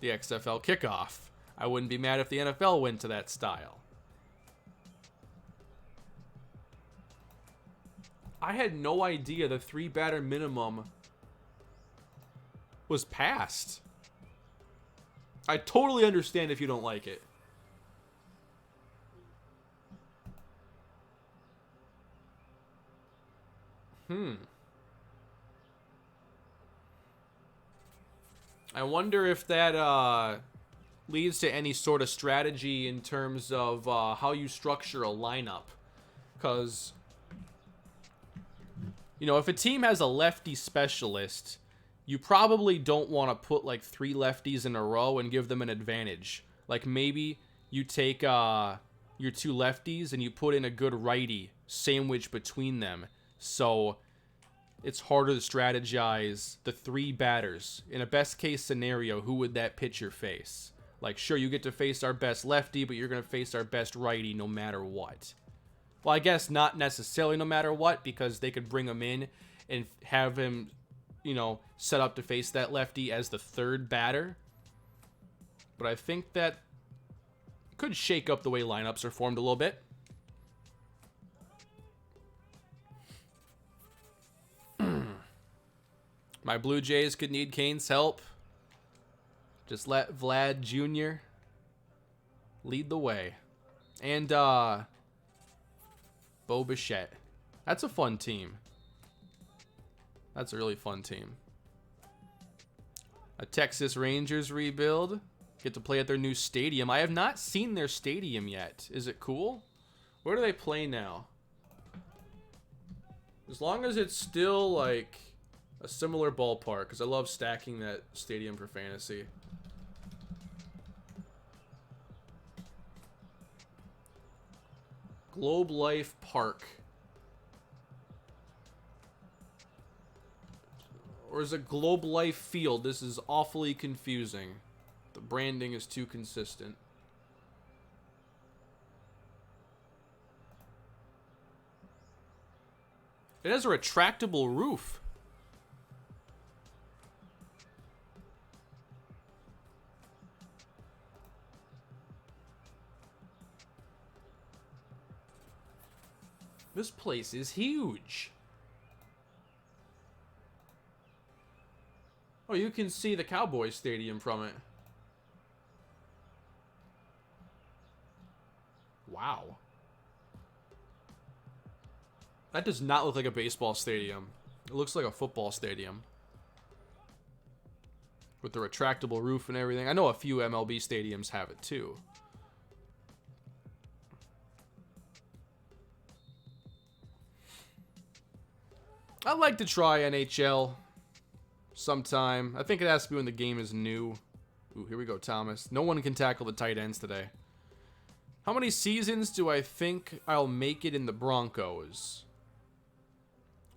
the XFL kickoff. I wouldn't be mad if the NFL went to that style. I had no idea the 3-batter minimum was passed. I totally understand if you don't like it. I wonder if that leads to any sort of strategy in terms of how you structure a lineup. Because, you know, if a team has a lefty specialist, you probably don't want to put like 3 lefties in a row and give them an advantage. Like maybe you take your 2 lefties and you put in a good righty sandwich between them. So it's harder to strategize the 3 batters. In a best case scenario, who would that pitcher face? Like, sure, you get to face our best lefty, but you're going to face our best righty no matter what. Well, I guess not necessarily no matter what, because they could bring him in and have him, you know, set up to face that lefty as the 3rd batter. But I think that could shake up the way lineups are formed a little bit. My Blue Jays could need Kane's help. Just let Vlad Jr. lead the way. And Bo Bichette. That's a fun team. That's a really fun team. A Texas Rangers rebuild. Get to play at their new stadium. I have not seen their stadium yet. Is it cool? Where do they play now? As long as it's still like a similar ballpark, because I love stacking that stadium for fantasy. Globe Life Park. Or is it Globe Life Field? This is awfully confusing. The branding is too consistent. It has a retractable roof. This place is huge. Oh, you can see the Cowboys Stadium from it. Wow. That does not look like a baseball stadium. It looks like a football stadium. With the retractable roof and everything. I know a few MLB stadiums have it too. I'd like to try NHL sometime. I think it has to be when the game is new. Ooh, here we go, Thomas. No one can tackle the tight ends today. How many seasons do I think I'll make it in the Broncos?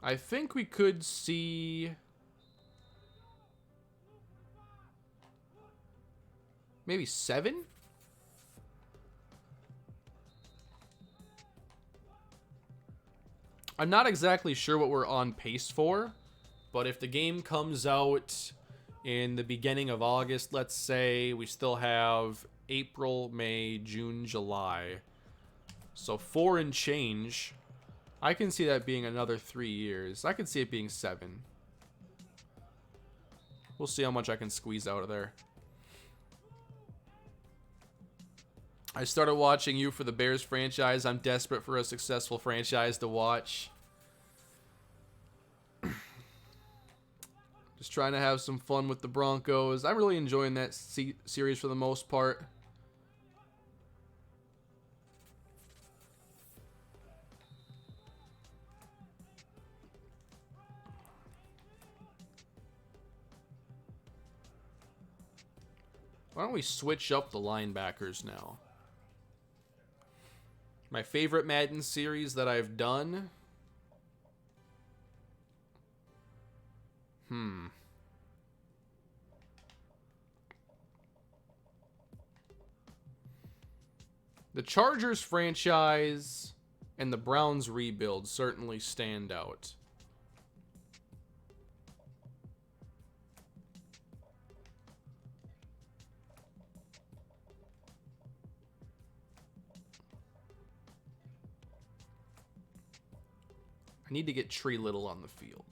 I think we could see maybe 7? I'm not exactly sure what we're on pace for, but if the game comes out in the beginning of August, let's say, we still have April, May, June, July. So 4 and change. I can see that being another 3 years. I can see it being 7. We'll see how much I can squeeze out of there. I started watching you for the Bears franchise. I'm desperate for a successful franchise to watch. Just trying to have some fun with the Broncos. I'm really enjoying that series for the most part. Why don't we switch up the linebackers now? My favorite Madden series that I've done. The Chargers franchise and the Browns rebuild certainly stand out. I need to get Tree Little on the field.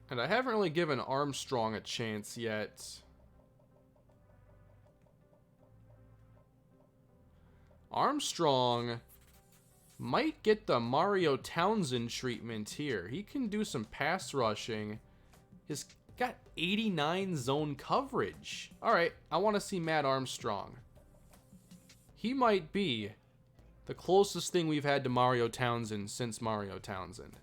And I haven't really given Armstrong a chance yet. Armstrong might get the Mario Townsend treatment here. He can do some pass rushing. He's got 89 zone coverage. All right, I want to see Matt Armstrong. He might be the closest thing we've had to Mario Townsend since Mario Townsend.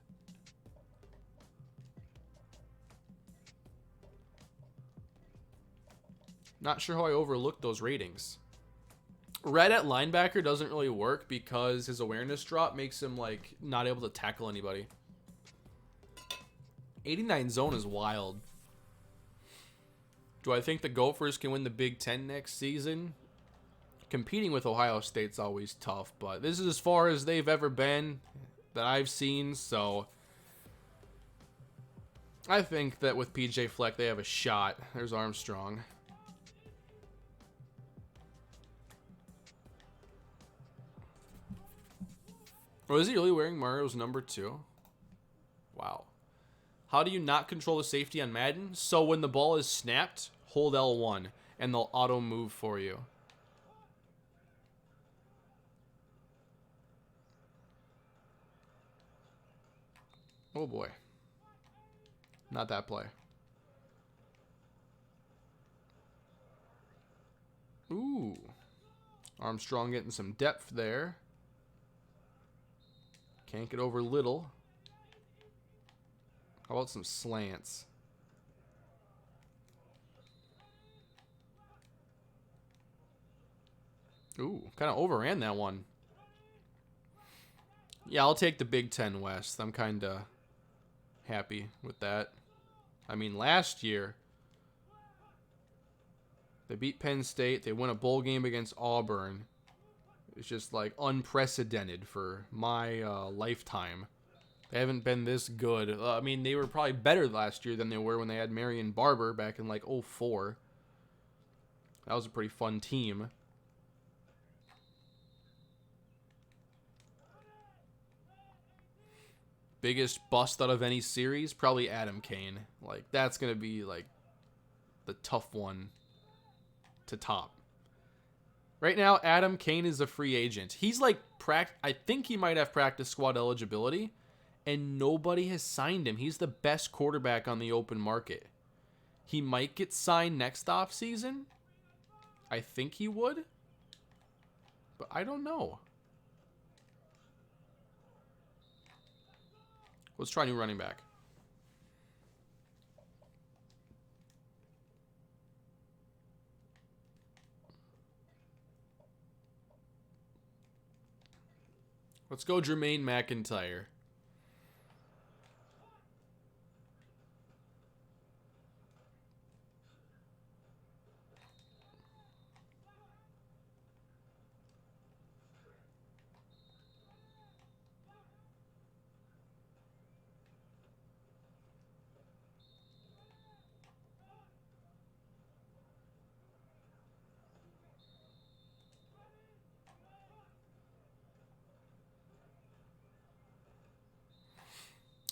Not sure how I overlooked those ratings. Red at linebacker doesn't really work because his awareness drop makes him like not able to tackle anybody. 89 zone is wild. Do I think the Gophers can win the Big Ten next season? Competing with Ohio State's always tough, but this is as far as they've ever been that I've seen, so I think that with PJ Fleck they have a shot. There's Armstrong. Oh, is he really wearing Mario's number 2? Wow. How do you not control the safety on Madden? So when the ball is snapped, hold L1 and they'll auto move for you. Oh boy. Not that play. Ooh. Armstrong getting some depth there. Can't get over Little. How about some slants? Ooh, kind of overran that one. Yeah, I'll take the Big Ten West. I'm kind of happy with that. I mean, last year, they beat Penn State. They won a bowl game against Auburn. It's just like unprecedented for my lifetime. They haven't been this good. I mean, they were probably better last year than they were when they had Marion Barber back in like 04. That was a pretty fun team. Biggest bust out of any series? Probably Adam Kane. Like, that's going to be like the tough one to top. Right now, Adam Kane is a free agent. He's like, I think he might have practice squad eligibility, and nobody has signed him. He's the best quarterback on the open market. He might get signed next offseason. I think he would, but I don't know. Let's try new running back. Let's go Jermaine McIntyre.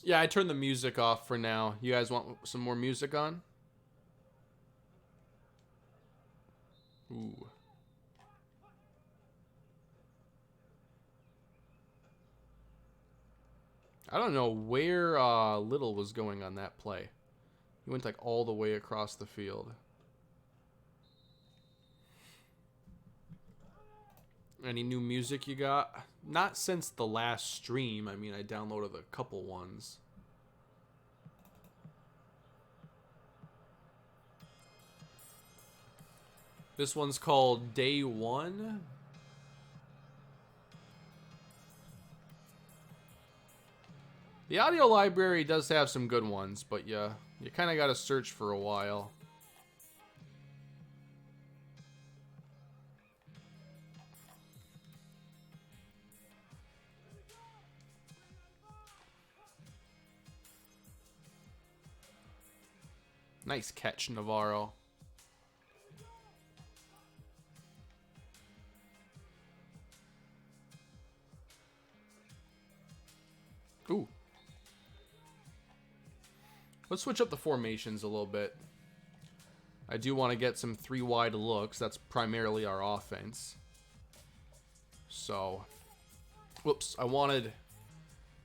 Yeah, I turned the music off for now. You guys want some more music on? Ooh. I don't know where Little was going on that play. He went like all the way across the field. Any new music you got? Not since the last stream. I mean, I downloaded a couple ones. This one's called Day One. The audio library does have some good ones, but you kind of got to search for a while. Nice catch, Navarro. Ooh. Let's switch up the formations a little bit. I do want to get some 3 wide looks. That's primarily our offense. So, whoops, I wanted...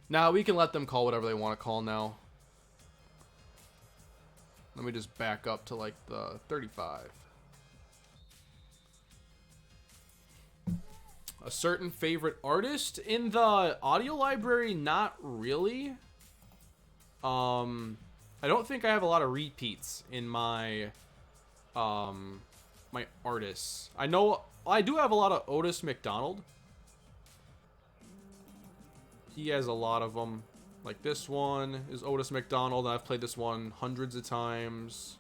Now we can let them call whatever they want to call now. Let me just back up to like the 35. A certain favorite artist in the audio library? Not really. I don't think I have a lot of repeats in my my artists. I know I do have a lot of Otis McDonald. He has a lot of them. Like this one is Otis McDonald. I've played this one hundreds of times.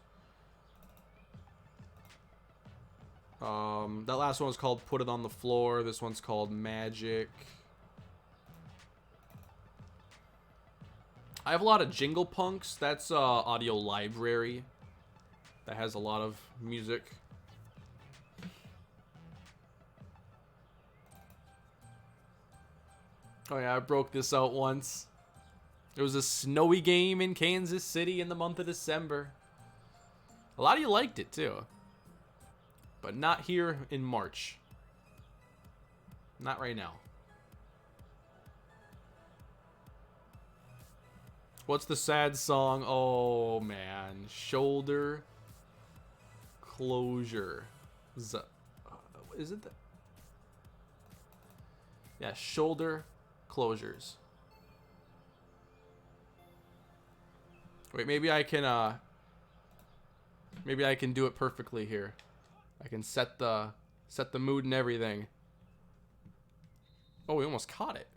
That last one was called Put It on the Floor. This one's called Magic. I have a lot of Jingle Punks. That's audio library that has a lot of music. Oh yeah, I broke this out once. It was a snowy game in Kansas City in the month of December. A lot of you liked it too. But not here in March. Not right now. What's the sad song? Oh man, Shoulder Closure. Is it that? Yeah, Shoulder Closures. Wait, maybe I can do it perfectly here. I can set the mood and everything. Oh, we almost caught it.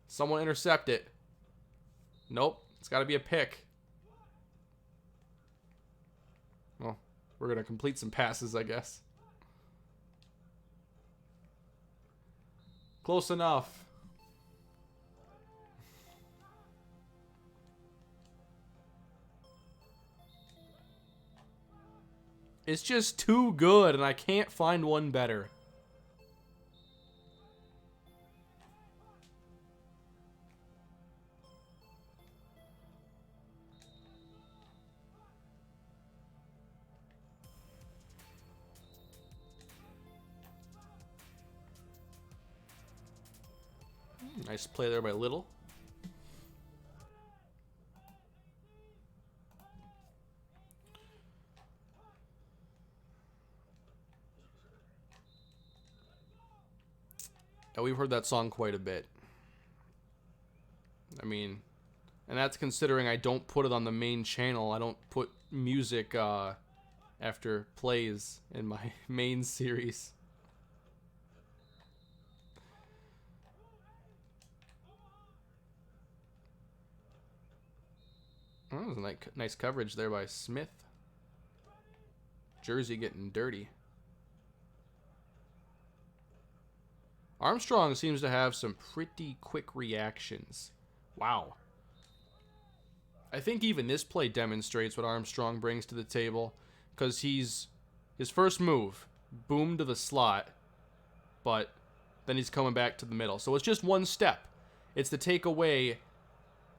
Someone intercept it. Nope, it's got to be a pick. Well, we're going to complete some passes, I guess. Close enough. It's just too good, and I can't find one better. Nice play there by Little. Yeah, we've heard that song quite a bit. I mean, and that's considering I don't put it on the main channel. I don't put music after plays in my main series. Oh, that was a nice coverage there by Smith. Jersey getting dirty. Armstrong seems to have some pretty quick reactions. Wow. I think even this play demonstrates what Armstrong brings to the table, because his first move, boom to the slot, but then he's coming back to the middle. So it's just one step. It's to take away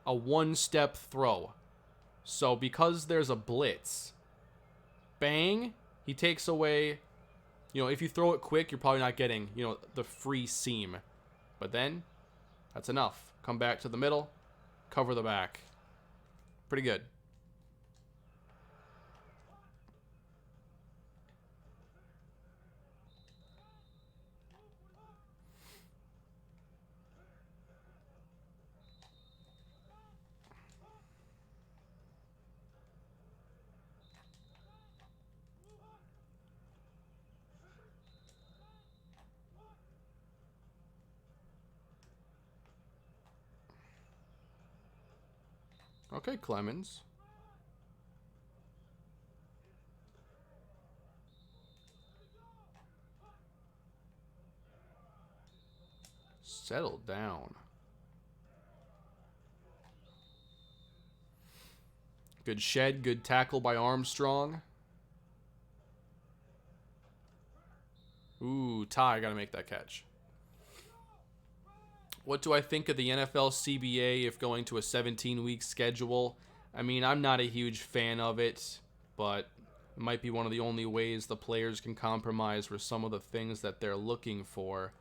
a one-step throw. So because there's a blitz, bang, he takes away, if you throw it quick, you're probably not getting, the free seam. But then, that's enough. Come back to the middle, cover the back. Pretty good. Okay, Clemens. Settle down. Good shed, good tackle by Armstrong. Ooh, Ty, gotta make that catch. What do I think of the NFL CBA if going to a 17-week schedule? I mean, I'm not a huge fan of it, but it might be one of the only ways the players can compromise for some of the things that they're looking for.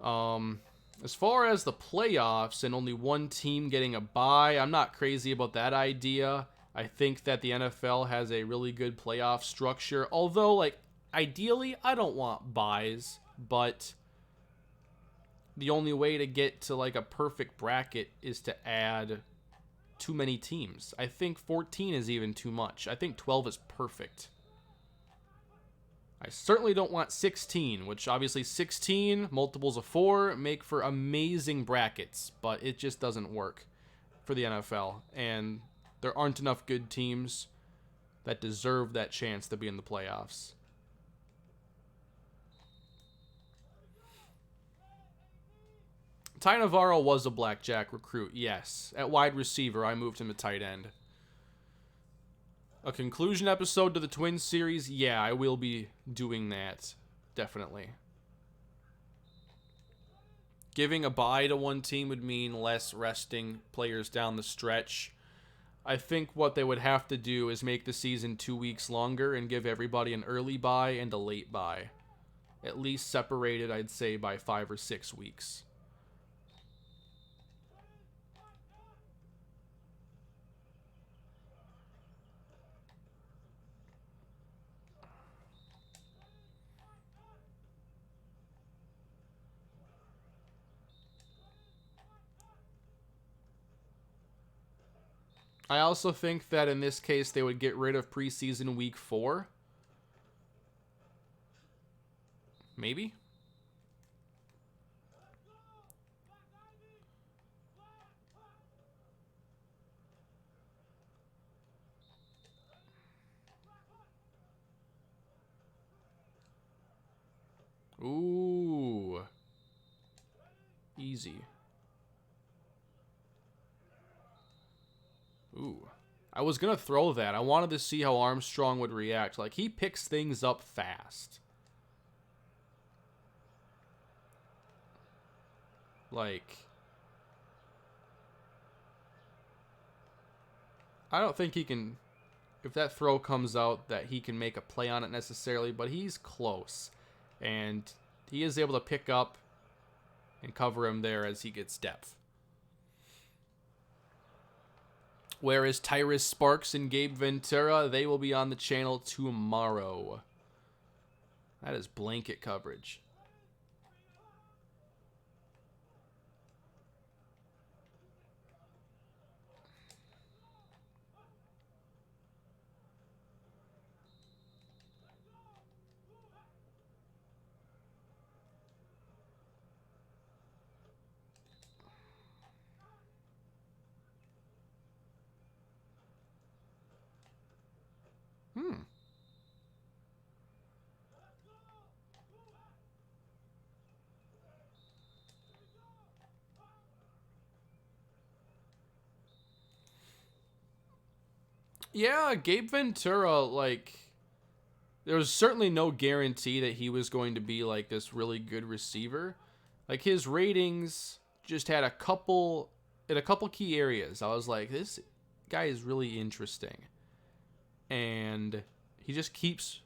As far as the playoffs and only one team getting a bye, I'm not crazy about that idea. I think that the NFL has a really good playoff structure. Although, ideally, I don't want byes, but the only way to get to, a perfect bracket is to add too many teams. I think 14 is even too much. I think 12 is perfect. I certainly don't want 16, which obviously 16 multiples of 4 make for amazing brackets, but it just doesn't work for the NFL, and there aren't enough good teams that deserve that chance to be in the playoffs. Ty Navarro was a Blackjack recruit, yes. At wide receiver, I moved him to tight end. A conclusion episode to the Twins series? Yeah, I will be doing that. Definitely. Giving a bye to one team would mean less resting players down the stretch. I think what they would have to do is make the season 2 weeks longer and give everybody an early bye and a late bye. At least separated, I'd say, by 5 or 6 weeks. I also think that in this case they would get rid of preseason week 4. Maybe? Ooh. Easy. Ooh. I was going to throw that. I wanted to see how Armstrong would react. He picks things up fast. I don't think he can, if that throw comes out, that he can make a play on it necessarily, but he's close. And he is able to pick up and cover him there as he gets depth. Whereas Tyrus Sparks and Gabe Ventura, they will be on the channel tomorrow. That is blanket coverage. Yeah, Gabe Ventura, there was certainly no guarantee that he was going to be, this really good receiver. His ratings just had a couple key areas. I was like, this guy is really interesting. And he just keeps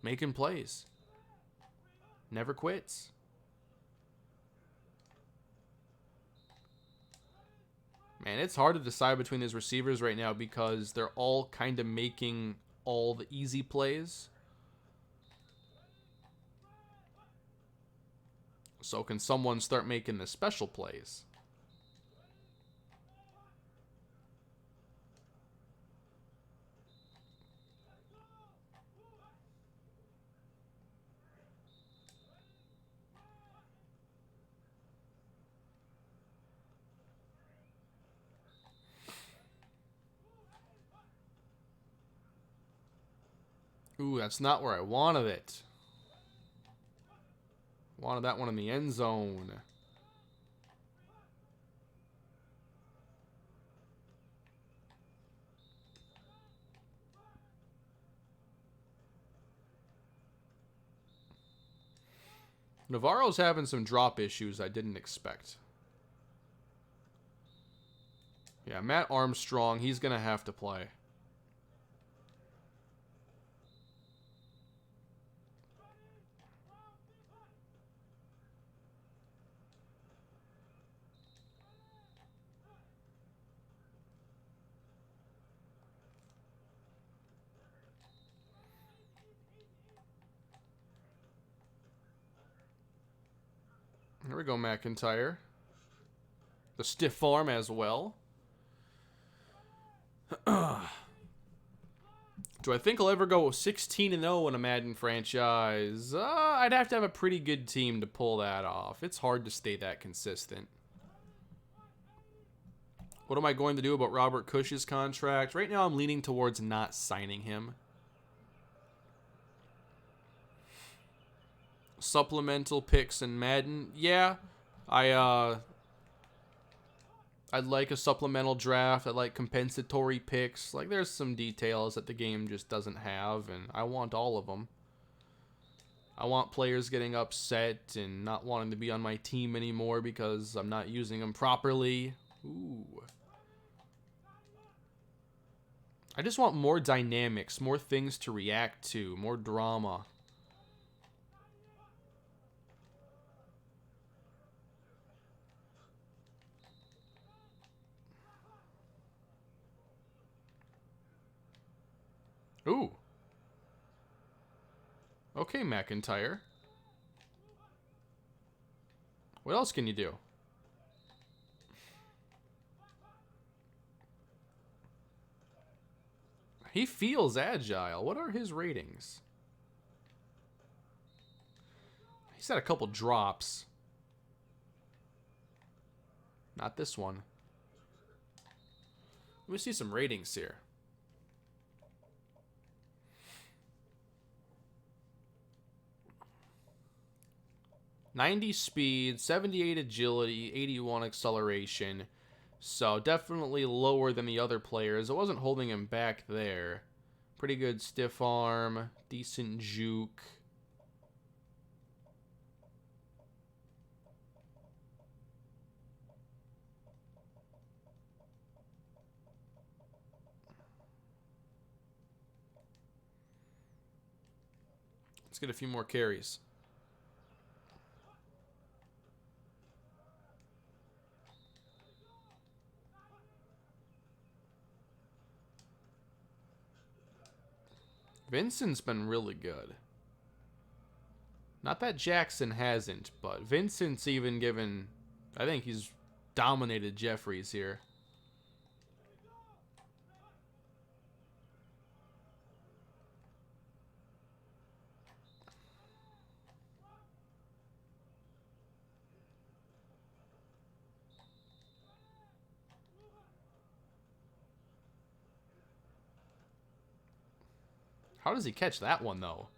making plays. Never quits. Man, it's hard to decide between these receivers right now because they're all kind of making all the easy plays. So can someone start making the special plays? Ooh, that's not where I wanted it. Wanted that one in the end zone. Navarro's having some drop issues I didn't expect. Yeah, Matt Armstrong, he's going to have to play. Here we go, McIntyre. The stiff arm as well. Do I think I'll ever go 16-0 in a Madden franchise? I'd have to have a pretty good team to pull that off. It's hard to stay that consistent. What am I going to do about Robert Cush's contract? Right now I'm leaning towards not signing him. Supplemental picks in Madden. Yeah, I'd like a supplemental draft. I'd like compensatory picks. Like, there's some details that the game just doesn't have, and I want all of them. I want players getting upset and not wanting to be on my team anymore because I'm not using them properly. Ooh. I just want more dynamics, more things to react to, more drama. Ooh. Okay, McIntyre. What else can you do? He feels agile. What are his ratings? He's had a couple drops. Not this one. Let me see some ratings here. 90 speed, 78 agility, 81 acceleration. So definitely lower than the other players. It wasn't holding him back there. Pretty good stiff arm, decent juke. Let's get a few more carries. Vincent's been really good. Not that Jackson hasn't, but Vincent's even given... I think he's dominated Jeffries here. How does he catch that one, though?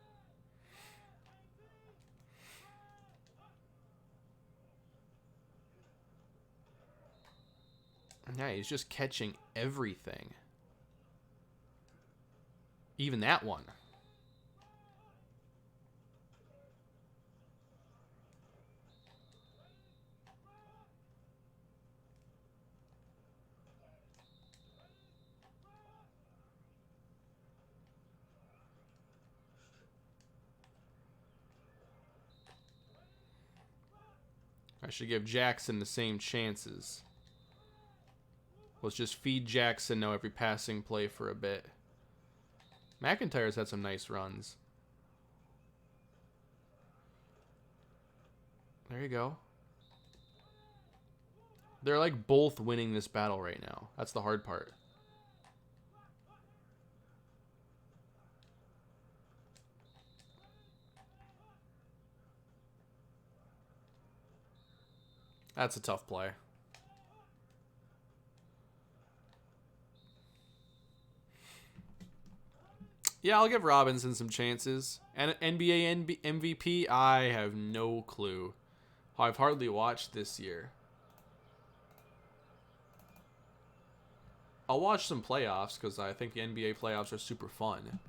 Yeah, he's just catching everything. Even that one. I should give Jackson the same chances. Let's just feed Jackson now every passing play for a bit. McIntyre's had some nice runs. There you go. They're like both winning this battle right now. That's the hard part. That's a tough play. Yeah, I'll give Robinson some chances. And NBA MVP, I have no clue. I've hardly watched this year. I'll watch some playoffs because I think the NBA playoffs are super fun.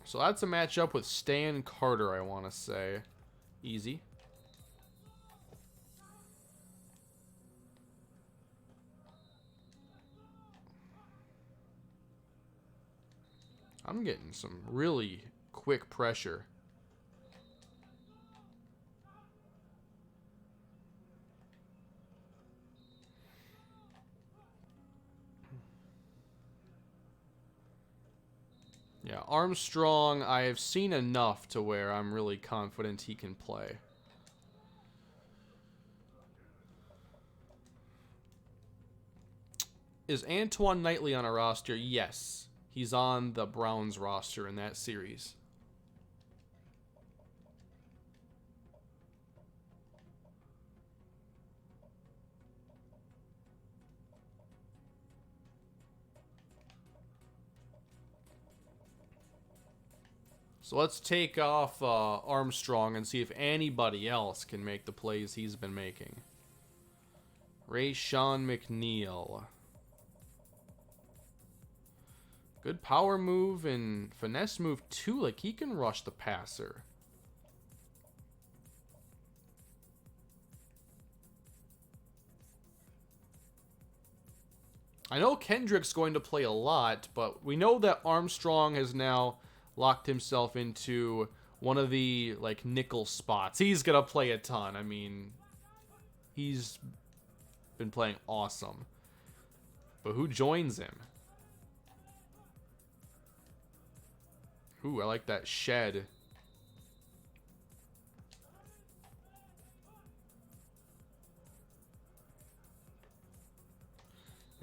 So that's a matchup with Stan Carter, I want to say. Easy. I'm getting some really quick pressure. Yeah, Armstrong, I have seen enough to where I'm really confident he can play. Is Antoine Knightley on a roster? Yes. He's on the Browns roster in that series. So let's take off Armstrong and see if anybody else can make the plays he's been making. Rayshawn McNeil. Good power move and finesse move too. Like, he can rush the passer. I know Kendrick's going to play a lot, but we know that Armstrong has now locked himself into one of the, like, nickel spots. He's going to play a ton. I mean, he's been playing awesome. But who joins him? Ooh, I like that shed.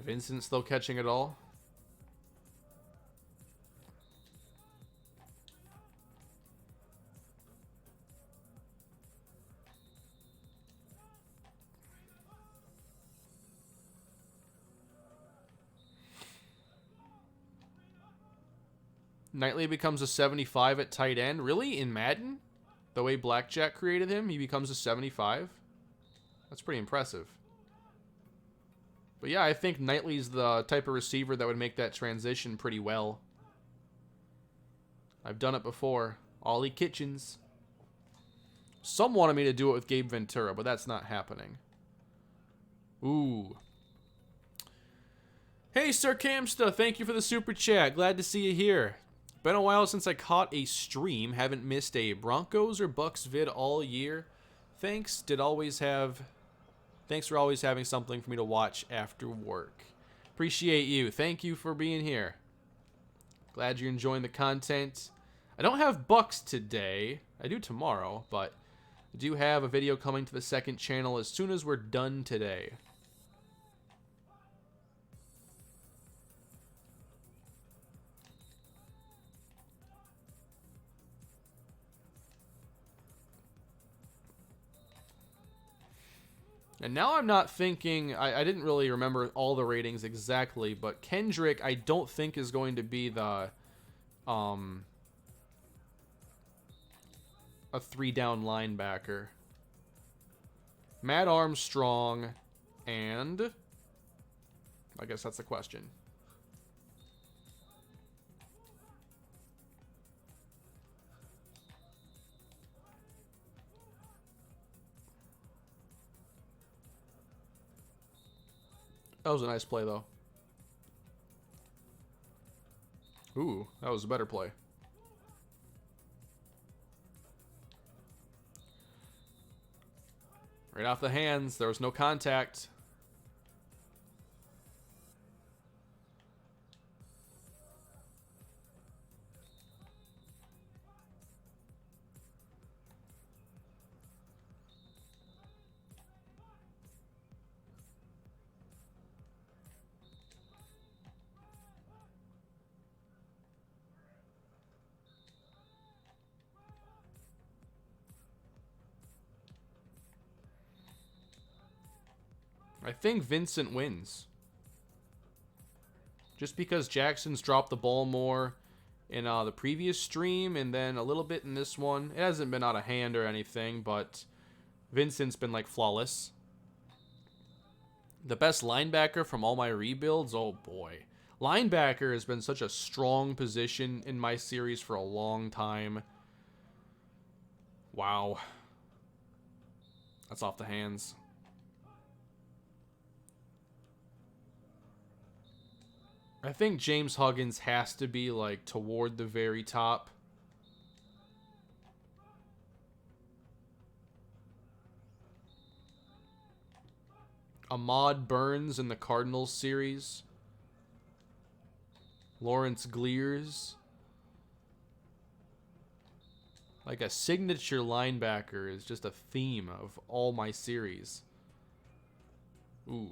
Vincent still catching it all. Knightley becomes a 75 at tight end. Really? In Madden? The way Blackjack created him, he becomes a 75? That's pretty impressive. But yeah, I think Knightley's the type of receiver that would make that transition pretty well. I've done it before. Ollie Kitchens. Some wanted me to do it with Gabe Ventura, but that's not happening. Ooh. Hey, Sir Camsta, thank you for the super chat. Glad to see you here. Been a while since I caught a stream. Haven't missed a Broncos or Bucks vid all year. Thanks for always having something for me to watch after work. Appreciate you. Thank you for being here. Glad you're enjoying the content. I don't have Bucks today. I do tomorrow, but I do have a video coming to the second channel as soon as we're done today. And now I'm not thinking, I didn't really remember all the ratings exactly, but Kendrick I don't think is going to be the, a 3-down linebacker. Matt Armstrong, and I guess that's the question. That was a nice play, though. Ooh, that was a better play. Right off the hands. There was no contact. I think Vincent wins. Just because Jackson's dropped the ball more in the previous stream and then a little bit in this one. It hasn't been out of hand or anything, but Vincent's been like flawless. The best linebacker from all my rebuilds? Oh boy. Linebacker has been such a strong position in my series for a long time. Wow. That's off the hands. I think James Huggins has to be like toward the very top. Ahmad Burns in the Cardinals series. Lawrence Glears. Like a signature linebacker is just a theme of all my series. Ooh.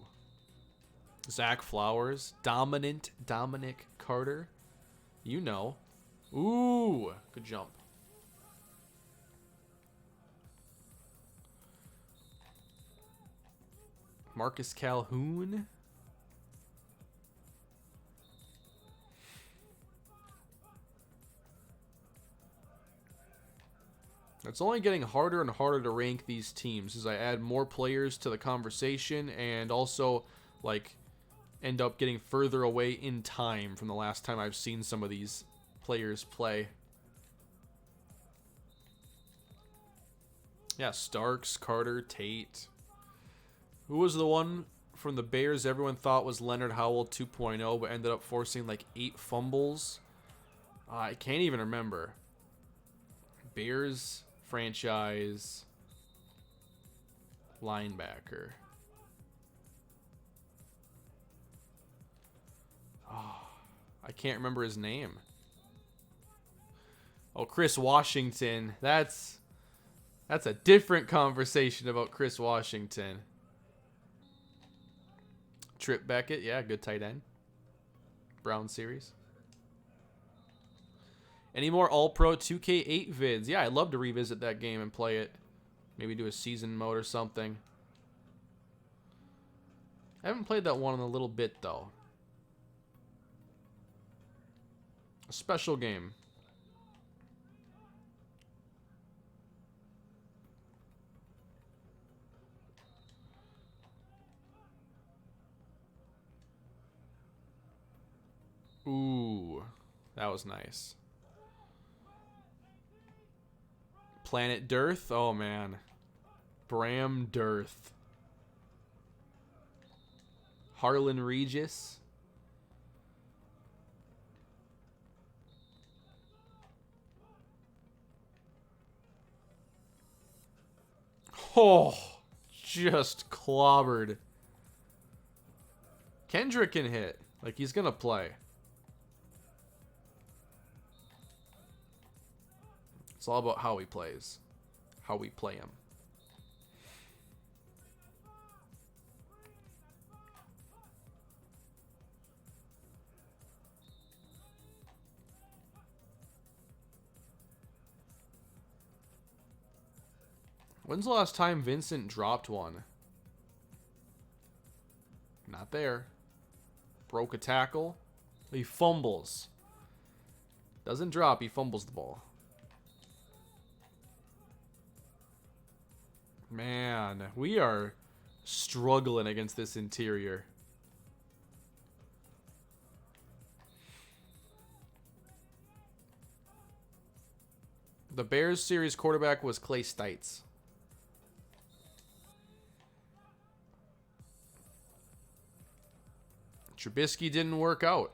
Zach Flowers. Dominant Dominic Carter. You know. Ooh. Good jump. Marcus Calhoun. It's only getting harder and harder to rank these teams as I add more players to the conversation and also like end up getting further away in time from the last time I've seen some of these players play. Yeah, Starks, Carter, Tate. Who was the one from the Bears everyone thought was Leonard Howell 2.0 but ended up forcing like 8 fumbles? I can't even remember. Bears franchise linebacker. Oh, I can't remember his name. Oh, Chris Washington. That's a different conversation about Chris Washington. Trip Beckett, yeah, good tight end. Brown series. Any more All-Pro 2K8 vids? Yeah, I'd love to revisit that game and play it. Maybe do a season mode or something. I haven't played that one in a little bit, though. A special game. Ooh, that was nice. Planet Dearth? Oh, man. Bram Dearth. Harlan Regis. Oh, just clobbered. Kendrick can hit. Like, he's going to play. It's all about how he plays. How we play him. When's the last time Vincent dropped one? Not there. Broke a tackle. He fumbles. Doesn't drop, he fumbles the ball. Man, we are struggling against this interior. The Bears series quarterback was Clay Stites. Trubisky didn't work out.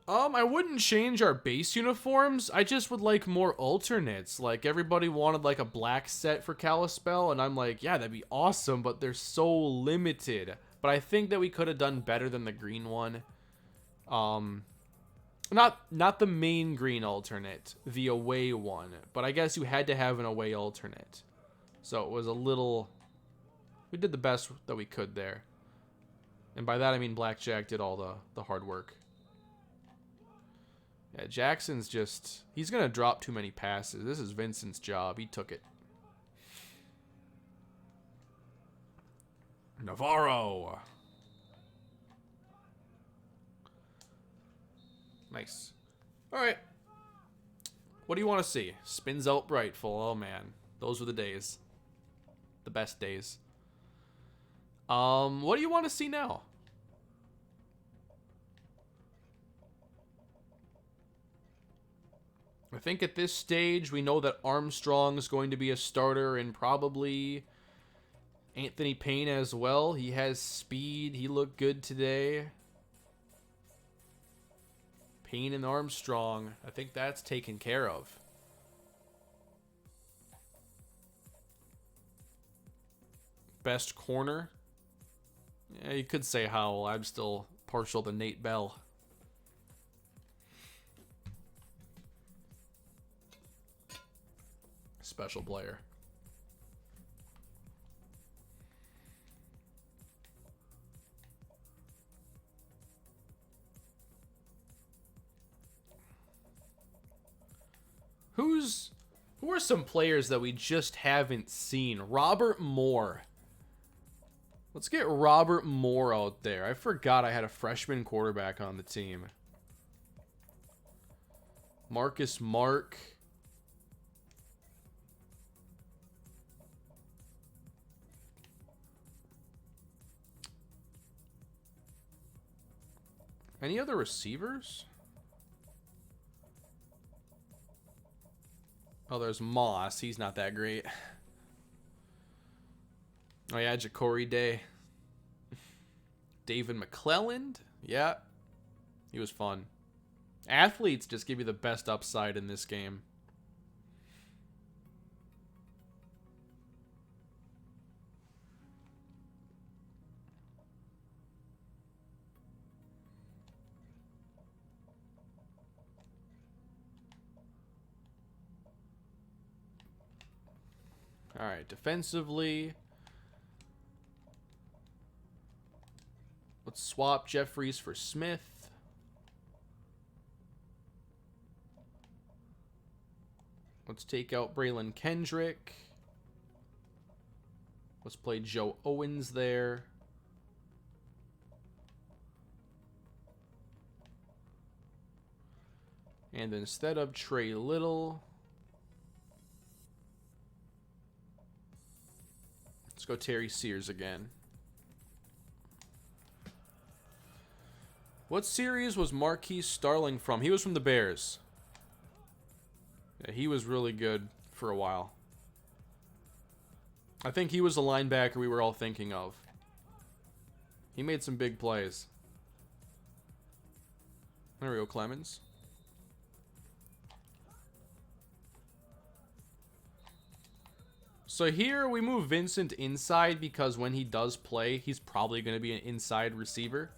I wouldn't change our base uniforms. I just would like more alternates. Like, everybody wanted, like, a black set for Carousel, and I'm like, yeah, that'd be awesome, but they're so limited. But I think that we could have done better than the green one. Not the main green alternate, the away one. But I guess you had to have an away alternate. So it was a little... We did the best that we could there. And by that I mean Blackjack did all the hard work. Yeah, Jackson's just... He's going to drop too many passes. This is Vincent's job. He took it. Navarro. Nice. Alright. What do you want to see? Spins out Brightful. Oh, man. Those were the days. The best days. What do you want to see now? I think at this stage, we know that Armstrong is going to be a starter and probably Anthony Payne as well. He has speed. He looked good today. Payne and Armstrong. I think that's taken care of. Best corner. Yeah, you could say Howell. I'm still partial to Nate Bell. Special player. Who are some players that we just haven't seen? Robert Moore. Let's get Robert Moore out there. I forgot I had a freshman quarterback on the team. Marcus Mark. Any other receivers? Oh, there's Moss. He's not that great. Oh, yeah, Ja'Cory Day. David McClelland. Yeah. He was fun. Athletes just give you the best upside in this game. All right, defensively. Let's swap Jeffries for Smith. Let's take out Braylon Kendrick. Let's play Joe Owens there. And instead of Trey Little, let's go Terry Sears again. What series was Marquise Starling from? He was from the Bears. Yeah, he was really good for a while. I think he was the linebacker we were all thinking of. He made some big plays. There we go, Clemens. So here we move Vincent inside because when he does play, he's probably going to be an inside receiver.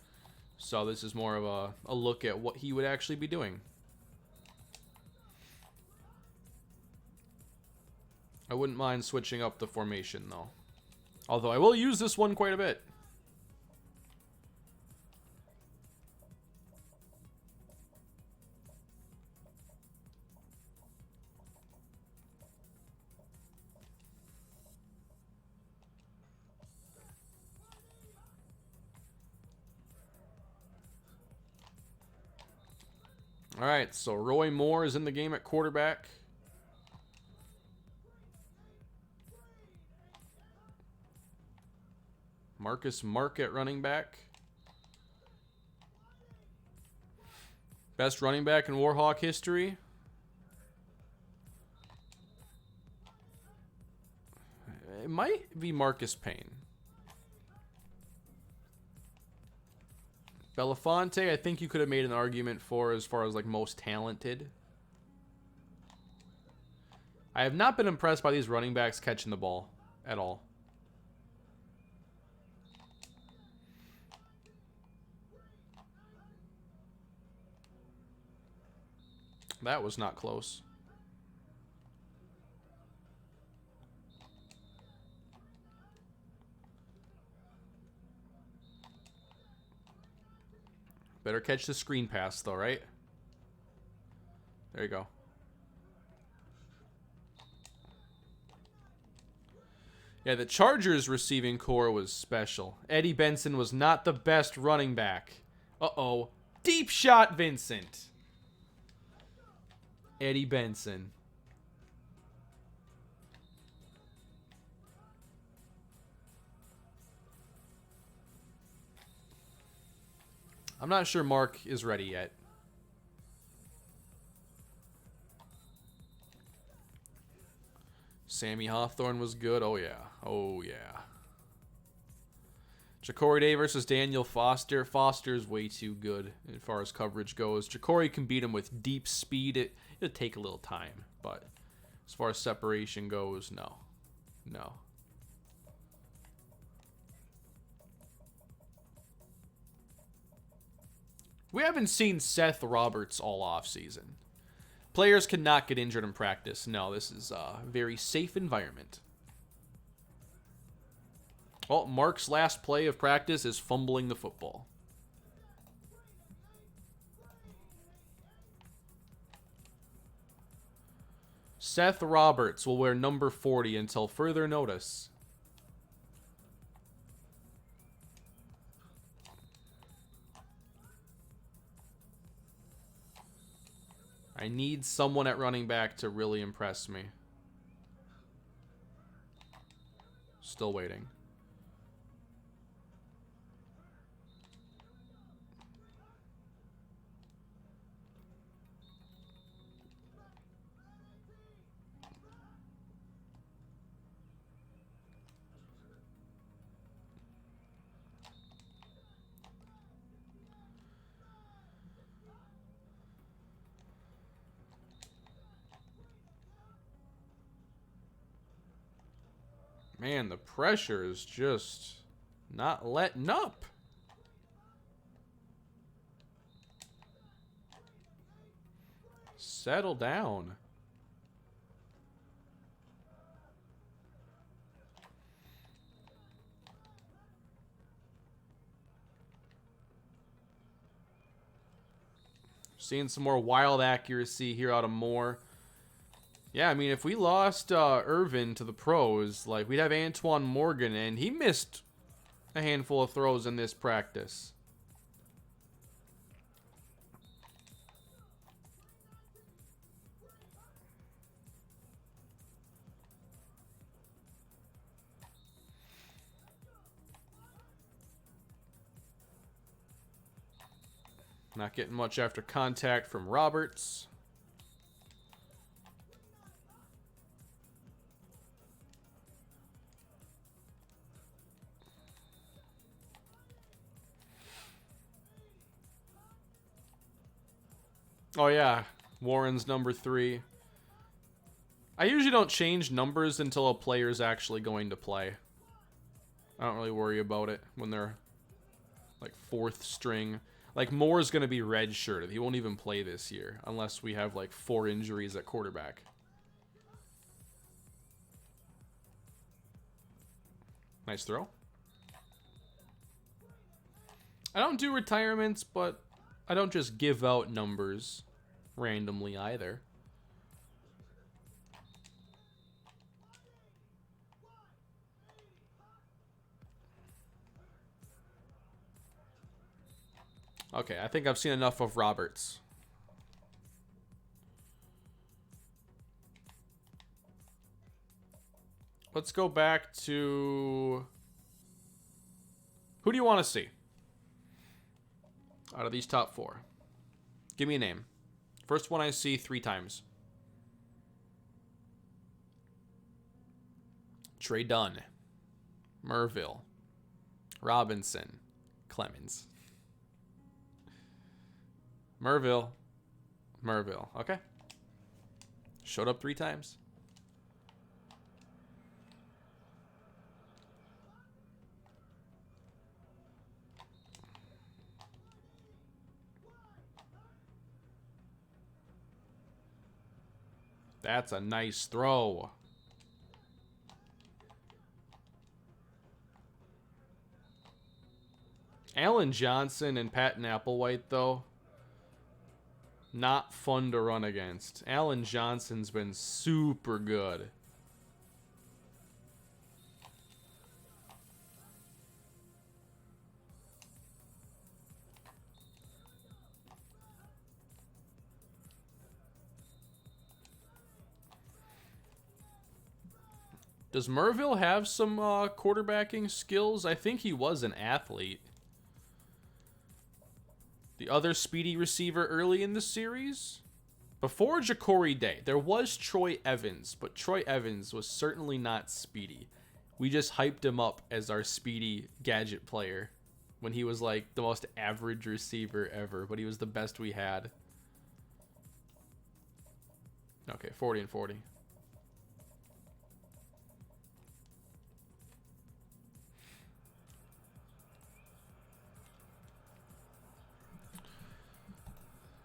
So this is more of a look at what he would actually be doing. I wouldn't mind switching up the formation though. Although I will use this one quite a bit. All right, so Roy Moore is in the game at quarterback. Marcus Mark at running back. Best running back in Warhawk history. It might be Marcus Payne. Belafonte, I think you could have made an argument for as far as like most talented. I have not been impressed by these running backs catching the ball at all. That was not close. Better catch the screen pass, though, right? There you go. Yeah, the Chargers receiving core was special. Eddie Benson was not the best running back. Uh-oh. Deep shot, Vincent. Eddie Benson. I'm not sure Mark is ready yet. Sammy Hawthorne was good. Oh, yeah. Oh, yeah. Ja'Cory Day versus Daniel Foster. Foster's way too good as far as coverage goes. Ja'Cory can beat him with deep speed. It'll take a little time, but as far as separation goes, no. No. We haven't seen Seth Roberts all offseason. Players cannot get injured in practice. No, this is a very safe environment. Well, Mark's last play of practice is fumbling the football. Seth Roberts will wear number 40 until further notice. I need someone at running back to really impress me. Still waiting. Man, the pressure is just not letting up. Settle down. Seeing some more wild accuracy here out of Moore. Yeah, I mean, if we lost Irvin to the pros, like, we'd have Antoine Morgan, and he missed a handful of throws in this practice. Not getting much after contact from Roberts. Oh, yeah. Warren's number 3. I usually don't change numbers until a player's actually going to play. I don't really worry about it when they're, like, 4th string. Like, Moore's going to be red-shirted. He won't even play this year unless we have, like, 4 injuries at quarterback. Nice throw. I don't do retirements, but I don't just give out numbers randomly either. Okay, I think I've seen enough of Roberts. Let's go back to... Who do you want to see out of these top 4? Give me a name. First one I see 3 times. Trey Dunn. Merville. Robinson. Clemens. Merville. Merville. Okay. Showed up 3 times. That's a nice throw. Allen Johnson and Patton Applewhite, though, not fun to run against. Allen Johnson's been super good. Does Merville have some quarterbacking skills? I think he was an athlete. The other speedy receiver early in the series? Before Ja'Cory Day, there was Troy Evans, but Troy Evans was certainly not speedy. We just hyped him up as our speedy gadget player when he was like the most average receiver ever, but he was the best we had. Okay, 40 and 40.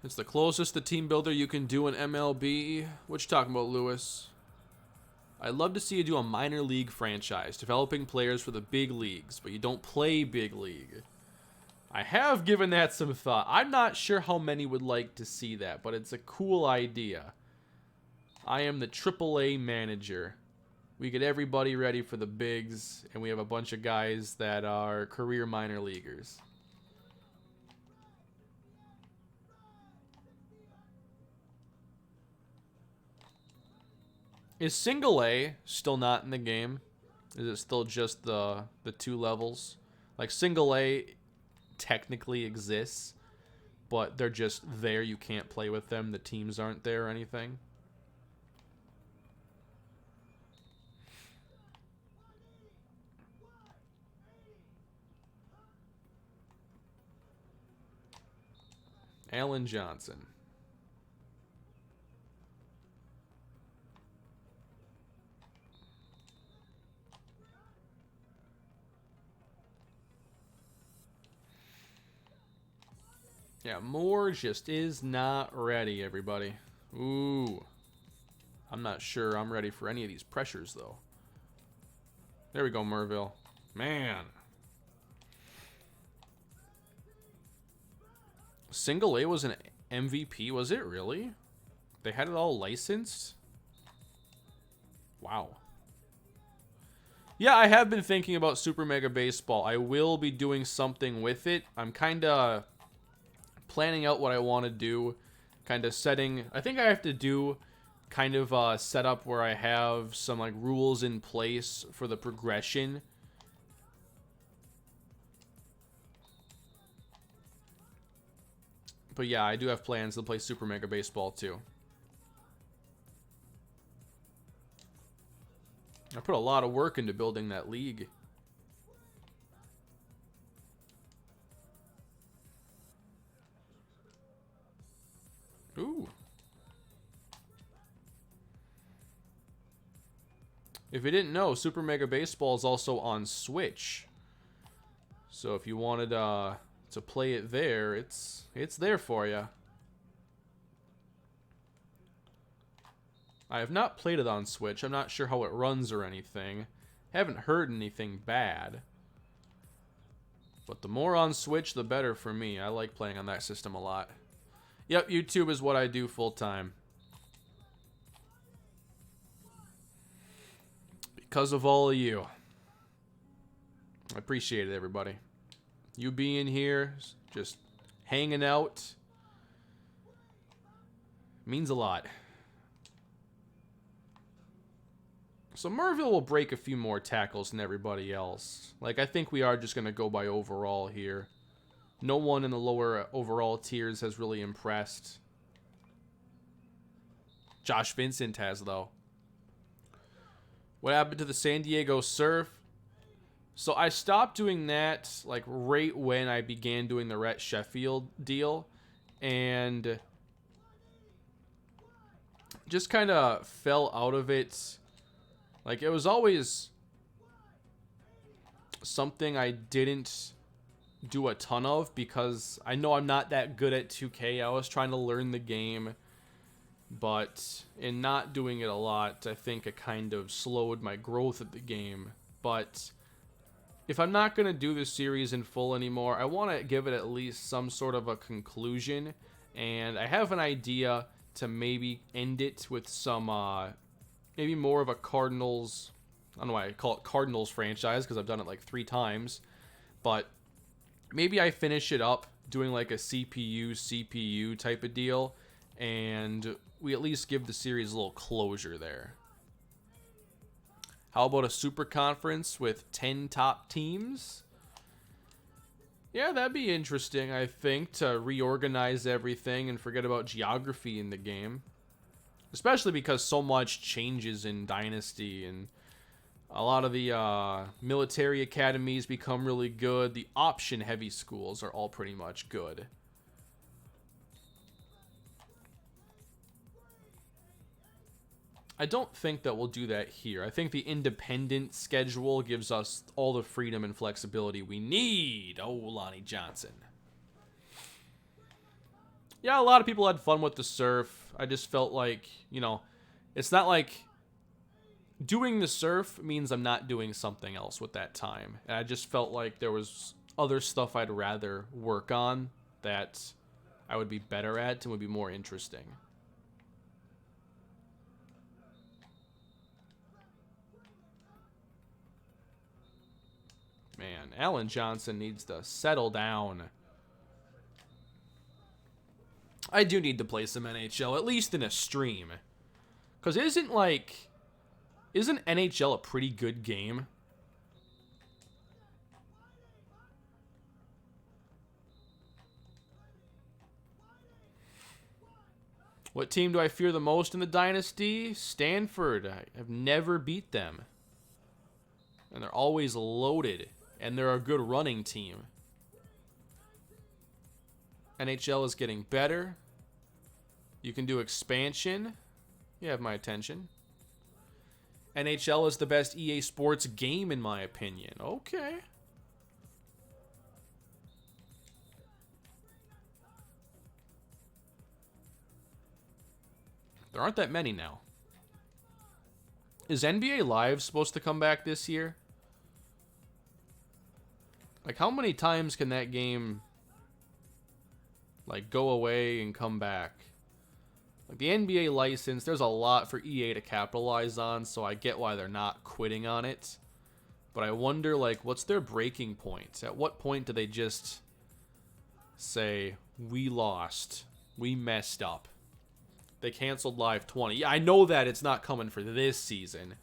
It's the closest to team builder you can do in MLB. What you talking about, Lewis? I'd love to see you do a minor league franchise, developing players for the big leagues, but you don't play big league. I have given that some thought. I'm not sure how many would like to see that, but it's a cool idea. I am the AAA manager. We get everybody ready for the bigs, and we have a bunch of guys that are career minor leaguers. Is single A still not in the game? Is it still just the 2 levels? Like single A technically exists, but they're just there. You can't play with them. The teams aren't there or anything. Allen Johnson. Yeah, Moore just is not ready, everybody. Ooh. I'm not sure I'm ready for any of these pressures, though. There we go, Merville. Man. Single A was an MVP, was it really? They had it all licensed? Wow. Yeah, I have been thinking about Super Mega Baseball. I will be doing something with it. I'm kind of planning out what I want to do, kind of setting. I think I have to do kind of a setup where I have some like rules in place for the progression. But yeah, I do have plans to play Super Mega Baseball too. I put a lot of work into building that league. Ooh. If you didn't know, Super Mega Baseball is also on Switch. So if you wanted to play it there, it's there for you. I have not played it on Switch. I'm not sure how it runs or anything. Haven't heard anything bad. But the more on Switch, the better for me. I like playing on that system a lot. Yep, YouTube is what I do full time. Because of all of you. I appreciate it, everybody. You being here, just hanging out, means a lot. So Merville will break a few more tackles than everybody else. Like, I think we are just going to go by overall here. No one in the lower overall tiers has really impressed. Josh Vincent has, though. What happened to the San Diego Surf? So I stopped doing that like right when I began doing the Rhett Sheffield deal. and just kind of fell out of it. Like, it was always something I didn't do a ton of because I know I'm not that good at 2K. I was trying to learn the game, but in not doing it a lot, I think it kind of slowed my growth of the game. But if I'm not going to do this series in full anymore, I want to give it at least some sort of a conclusion, and I have an idea to maybe end it with some, maybe more of a Cardinals, I don't know why I call it Cardinals franchise, because I've done it like 3 times, but maybe I finish it up doing like a CPU type of deal, and we at least give the series a little closure there. How about a super conference with 10 top teams? Yeah, that'd be interesting, I think, to reorganize everything and forget about geography in the game. Especially because so much changes in Dynasty, and a lot of the military academies become really good. The option-heavy schools are all pretty much good. I don't think that we'll do that here. I think the independent schedule gives us all the freedom and flexibility we need. Oh, Lonnie Johnson. Yeah, a lot of people had fun with the surf. I just felt like, you know, it's not like doing the surf means I'm not doing something else with that time. And I just felt like there was other stuff I'd rather work on that I would be better at and would be more interesting. Man, Alan Johnson needs to settle down. I do need to play some NHL, at least in a stream. Because isn't NHL a pretty good game? What team do I fear the most in the Dynasty? Stanford. I have never beat them. And they're always loaded. And they're a good running team. NHL is getting better. You can do expansion. You have my attention. NHL is the best EA Sports game, in my opinion. Okay. There aren't that many now. Is NBA Live supposed to come back this year? Like, how many times can that game, like, go away and come back? Like, the NBA license, there's a lot for EA to capitalize on, so I get why they're not quitting on it. But I wonder, like, what's their breaking point? At what point do they just say, we lost, we messed up? They canceled Live 20. Yeah, I know that it's not coming for this season,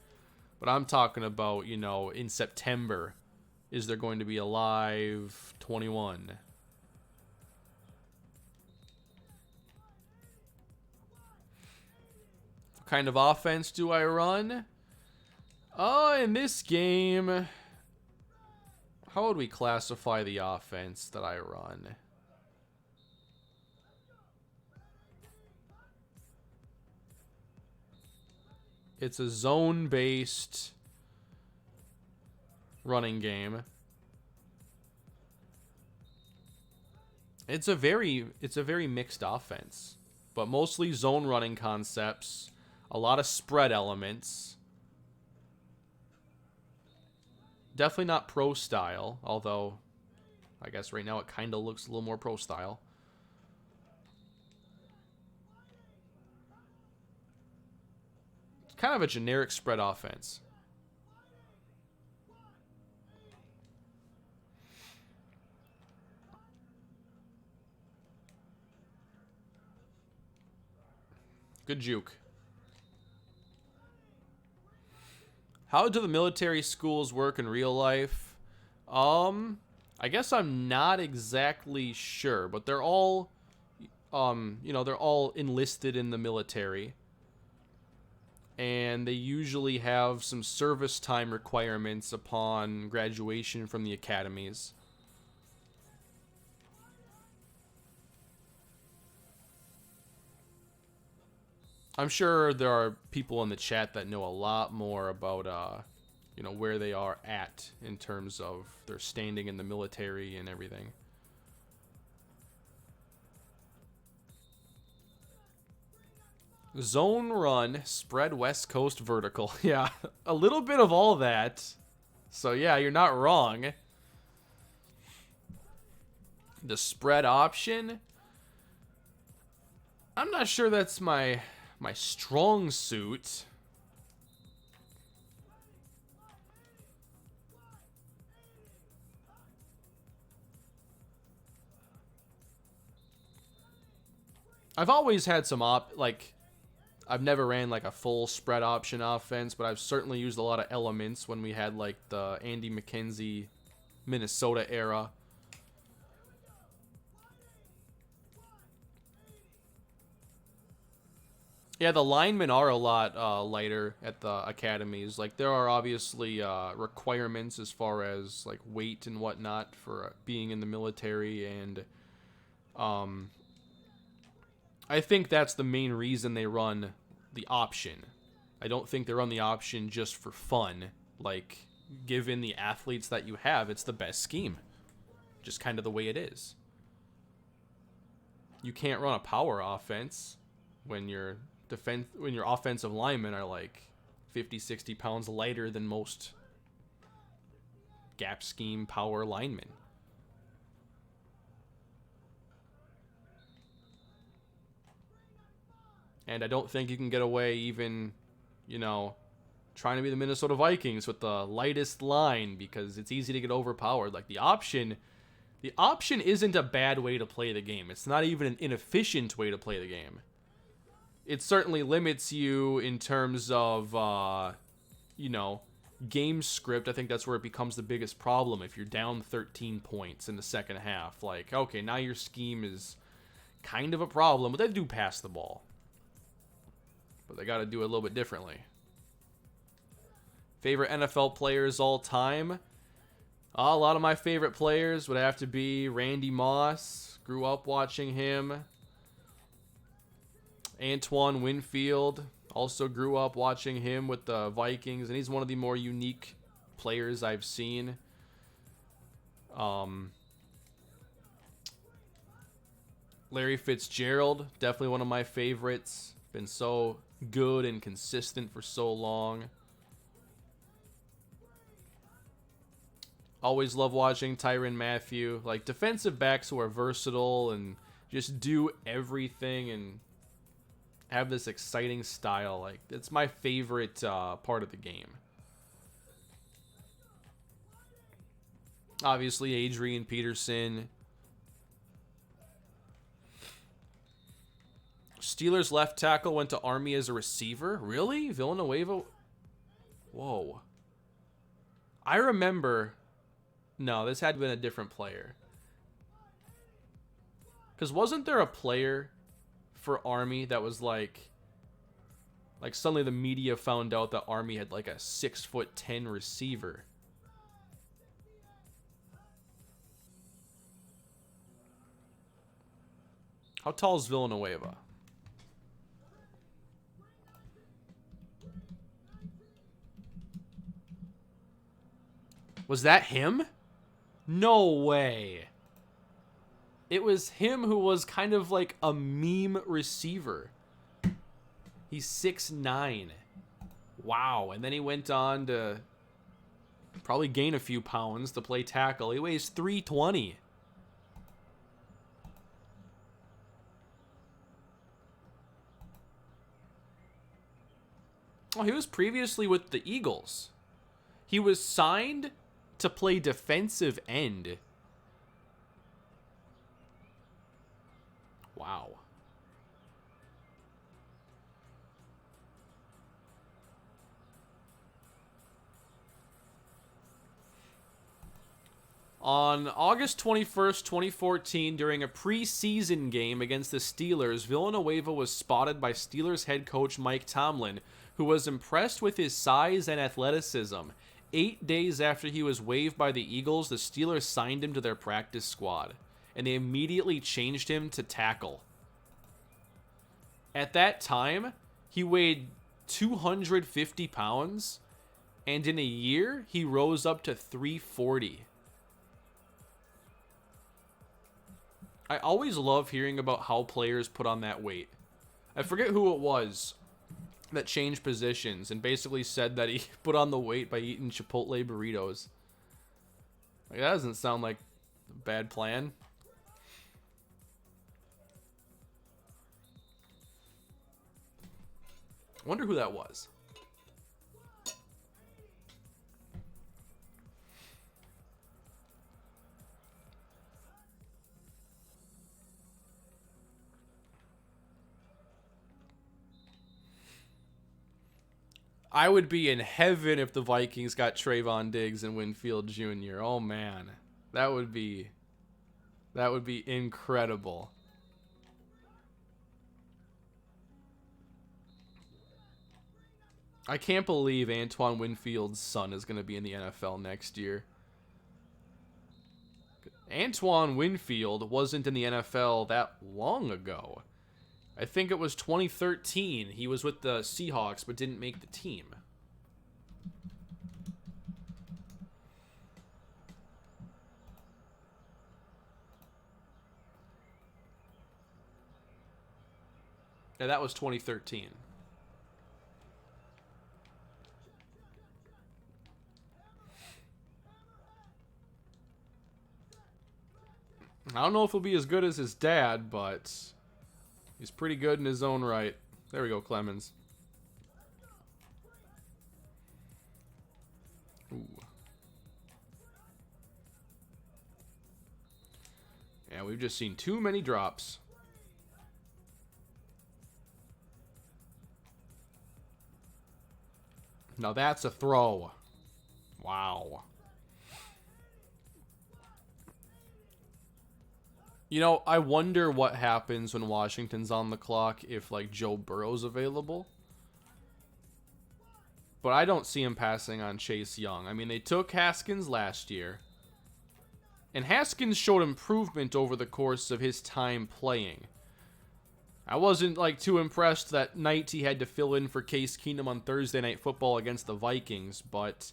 but I'm talking about, you know, in September. Is there going to be a Live 21? What kind of offense do I run? In this game, how would we classify the offense that I run? It's a zone-based running game. It's a very mixed offense, but mostly zone running concepts, a lot of spread elements. Definitely not pro style, although I guess right now it kind of looks a little more pro style. It's kind of a generic spread offense. Good juke. How do the military schools work in real life? I guess I'm not exactly sure, but they're all, you know, they're all enlisted in the military. And they usually have some service time requirements upon graduation from the academies. I'm sure there are people in the chat that know a lot more about, you know, where they are at in terms of their standing in the military and everything. Zone run, spread West Coast vertical. Yeah, a little bit of all that. So yeah, you're not wrong. The spread option, I'm not sure that's my strong suit. I've always had some I've never ran like a full spread option offense, but I've certainly used a lot of elements when we had like the Andy McKenzie Minnesota era. Yeah, the linemen are a lot lighter at the academies. Like, there are obviously requirements as far as like weight and whatnot for being in the military, and I think that's the main reason they run the option. I don't think they run the option just for fun. Like, given the athletes that you have, it's the best scheme. Just kind of the way it is. You can't run a power offense when your offensive linemen are like 50, 60 pounds lighter than most gap scheme power linemen. And I don't think you can get away even, you know, trying to be the Minnesota Vikings with the lightest line, because it's easy to get overpowered. Like, the option isn't a bad way to play the game. It's not even an inefficient way to play the game. It certainly limits you in terms of, you know, game script. I think that's where it becomes the biggest problem. If you're down 13 points in the second half, like, okay, now your scheme is kind of a problem, but they do pass the ball. But they got to do it a little bit differently. Favorite NFL players all time? A lot of my favorite players would have to be Randy Moss. Grew up watching him. Antoine Winfield. Also grew up watching him with the Vikings. And he's one of the more unique players I've seen. Larry Fitzgerald. Definitely one of my favorites. Been so good and consistent for so long. Always love watching Tyrann Mathieu. Like, defensive backs who are versatile and just do everything and have this exciting style. Like, it's my favorite part of the game. Obviously, Adrian Peterson. Steelers left tackle went to Army as a receiver? Really? Villanueva? Whoa. I remember... No, this had been a different player. Because wasn't there a player for Army that was like suddenly the media found out that Army had like a 6'10" receiver? How tall is Villanueva? Was that him? No way. It was him who was kind of like a meme receiver. He's 6'9". Wow. And then he went on to probably gain a few pounds to play tackle. He weighs 320. Oh, he was previously with the Eagles. He was signed to play defensive end. Wow. On August 21st, 2014, during a preseason game against the Steelers, Villanueva was spotted by Steelers head coach Mike Tomlin, who was impressed with his size and athleticism. 8 days after he was waived by the Eagles, the Steelers signed him to their practice squad, and they immediately changed him to tackle. At that time, He weighed 250 pounds, and in a year, he rose up to 340. I always love hearing about how players put on that weight. I forget who it was that changed positions and basically said that he put on the weight by eating Chipotle burritos. Like, that doesn't sound like a bad plan. I wonder who that was. I would be in heaven if the Vikings got Trayvon Diggs and Winfield Jr. Oh man, that would be incredible. I can't believe Antoine Winfield's son is going to be in the NFL next year. Antoine Winfield wasn't in the NFL that long ago. I think it was 2013. He was with the Seahawks but didn't make the team. Yeah, that was 2013. I don't know if he'll be as good as his dad, but he's pretty good in his own right. There we go, Clemens. Ooh. Yeah, we've just seen too many drops. Now that's a throw. Wow. You know, I wonder what happens when Washington's on the clock if, like, Joe Burrow's available. But I don't see him passing on Chase Young. I mean, they took Haskins last year. And Haskins showed improvement over the course of his time playing. I wasn't, like, too impressed that night he had to fill in for Case Keenum on Thursday Night Football against the Vikings. But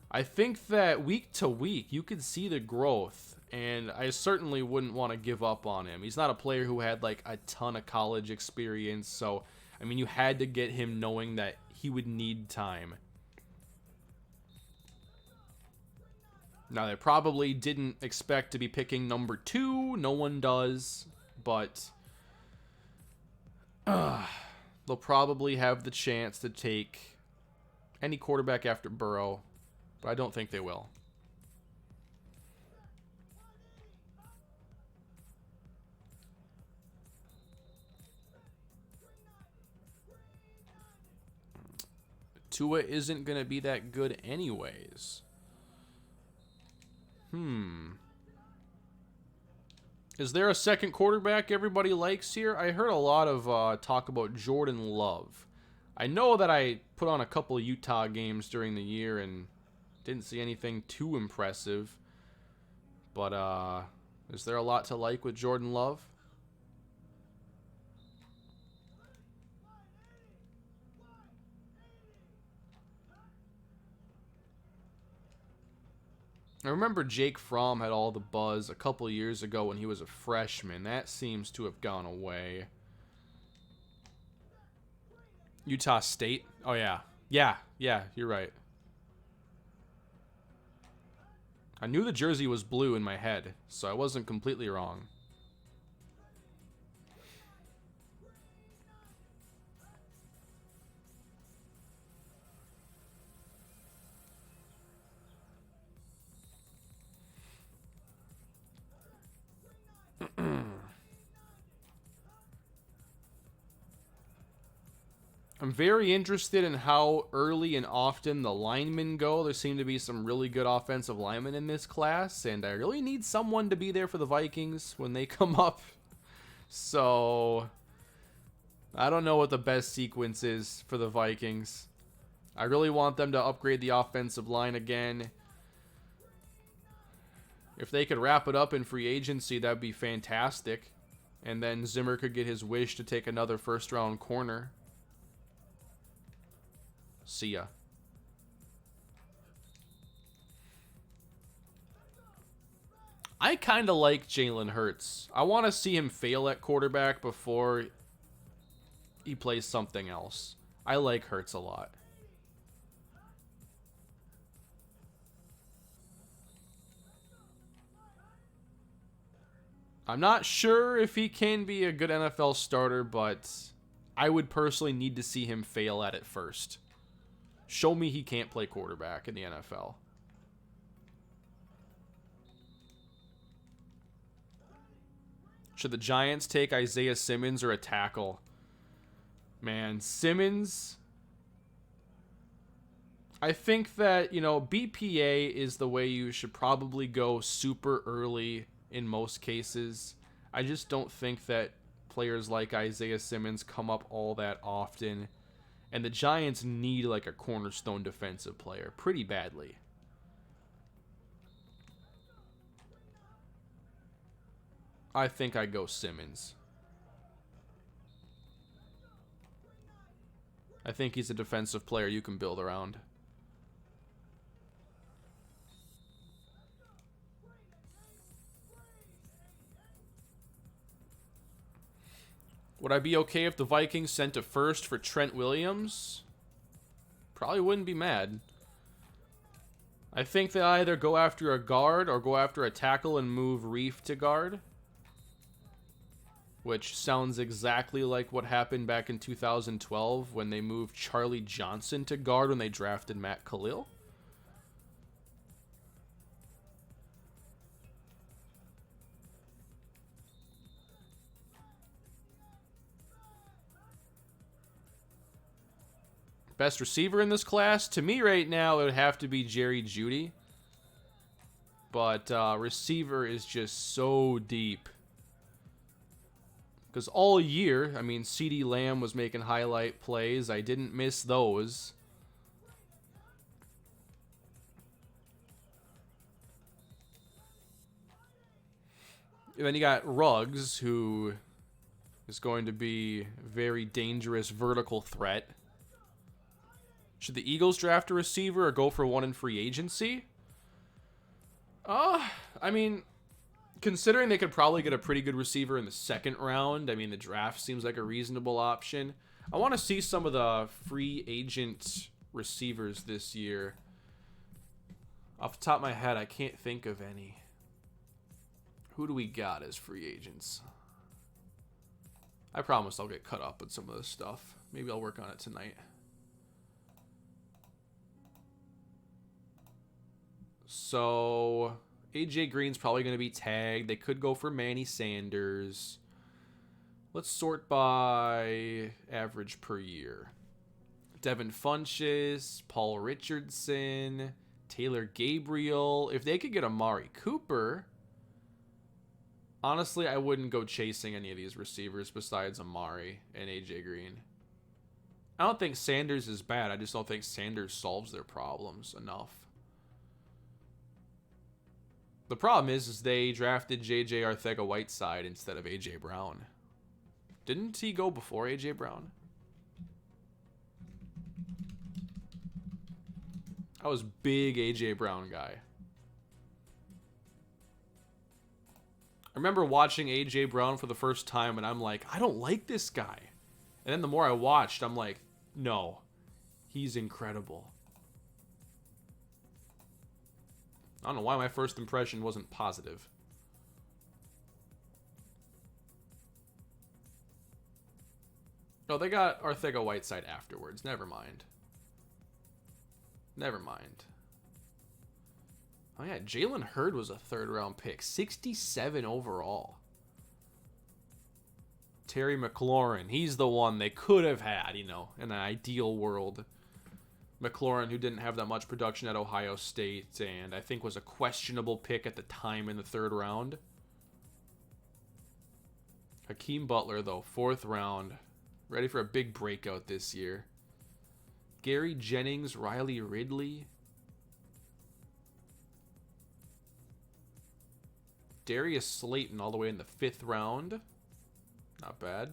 I think that week to week, you could see the growth. And I certainly wouldn't want to give up on him. He's not a player who had, like, a ton of college experience. So, I mean, you had to get him knowing that he would need time. Now, they probably didn't expect to be picking number 2. No one does. But they'll probably have the chance to take any quarterback after Burrow. But I don't think they will. Tua isn't going to be that good anyways. Is there a second quarterback everybody likes here? I heard a lot of talk about Jordan Love. I know that I put on a couple of Utah games during the year and didn't see anything too impressive. But is there a lot to like with Jordan Love? I remember Jake Fromm had all the buzz a couple years ago when he was a freshman. That seems to have gone away. Utah State? Oh, yeah. Yeah, you're right. I knew the jersey was blue in my head, so I wasn't completely wrong. I'm very interested in how early and often the linemen go. There seem to be some really good offensive linemen in this class, and I really need someone to be there for the Vikings when they come up. So, I don't know what the best sequence is for the Vikings. I really want them to upgrade the offensive line again. If they could wrap it up in free agency, that'd be fantastic. And then Zimmer could get his wish to take another first-round corner. See ya. I kind of like Jalen Hurts. I want to see him fail at quarterback before he plays something else. I like Hurts a lot. I'm not sure if he can be a good NFL starter, but I would personally need to see him fail at it first. Show me he can't play quarterback in the NFL. Should the Giants take Isaiah Simmons or a tackle? Man, Simmons... I think that, BPA is the way you should probably go super early in most cases. I just don't think that players like Isaiah Simmons come up all that often. And the Giants need like a cornerstone defensive player pretty badly. I think I go Simmons. I think he's a defensive player you can build around. Would I be okay if the Vikings sent a first for Trent Williams? Probably wouldn't be mad. I think they either go after a guard or go after a tackle and move Reef to guard. Which sounds exactly like what happened back in 2012 when they moved Charlie Johnson to guard when they drafted Matt Khalil. Best receiver in this class? To me right now, it would have to be Jerry Jeudy. But receiver is just so deep. Because all year, I mean, CeeDee Lamb was making highlight plays. I didn't miss those. And then you got Ruggs, who is going to be a very dangerous vertical threat. Should the Eagles draft a receiver or go for one in free agency? I mean, considering they could probably get a pretty good receiver in the second round, I mean, the draft seems like a reasonable option. I want to see some of the free agent receivers this year. Off the top of my head, I can't think of any. Who do we got as free agents? I promise I'll get caught up with some of this stuff. Maybe I'll work on it tonight. So, AJ Green's probably going to be tagged. They could go for Manny Sanders. Let's sort by average per year. Devin Funchess, Paul Richardson, Taylor Gabriel. If they could get Amari Cooper, honestly, I wouldn't go chasing any of these receivers besides Amari and AJ Green. I don't think Sanders is bad. I just don't think Sanders solves their problems enough. The problem is they drafted J.J. Arcega-Whiteside instead of A.J. Brown. Didn't he go before A.J. Brown? I was big A.J. Brown guy. I remember watching A.J. Brown for the first time, and I'm like, I don't like this guy. And then the more I watched, I'm like, no, he's incredible. I don't know why my first impression wasn't positive. Oh, they got Arcega-Whiteside afterwards. Never mind. Never mind. Oh yeah, Jalen Hurd was a third-round pick. 67 overall. Terry McLaurin. He's the one they could have had, in an ideal world. McLaurin, who didn't have that much production at Ohio State, and I think was a questionable pick at the time in the third round. Hakeem Butler, though, fourth round. Ready for a big breakout this year. Gary Jennings, Riley Ridley. Darius Slayton all the way in the fifth round. Not bad.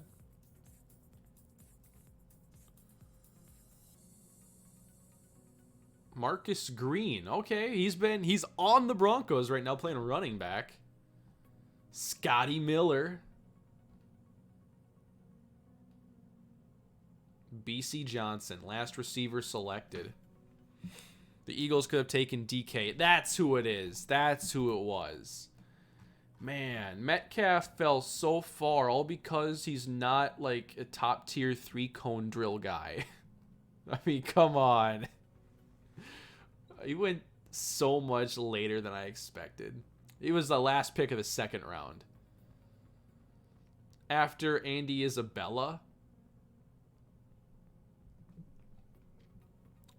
Marcus Green. Okay, he's on the Broncos right now playing running back. Scotty Miller. BC Johnson, last receiver selected. The Eagles could have taken DK. That's who it is. That's who it was. Man, Metcalf fell so far all because he's not like a top tier 3-cone drill guy. I mean, come on. He went so much later than I expected. He was the last pick of the second round. After Andy Isabella.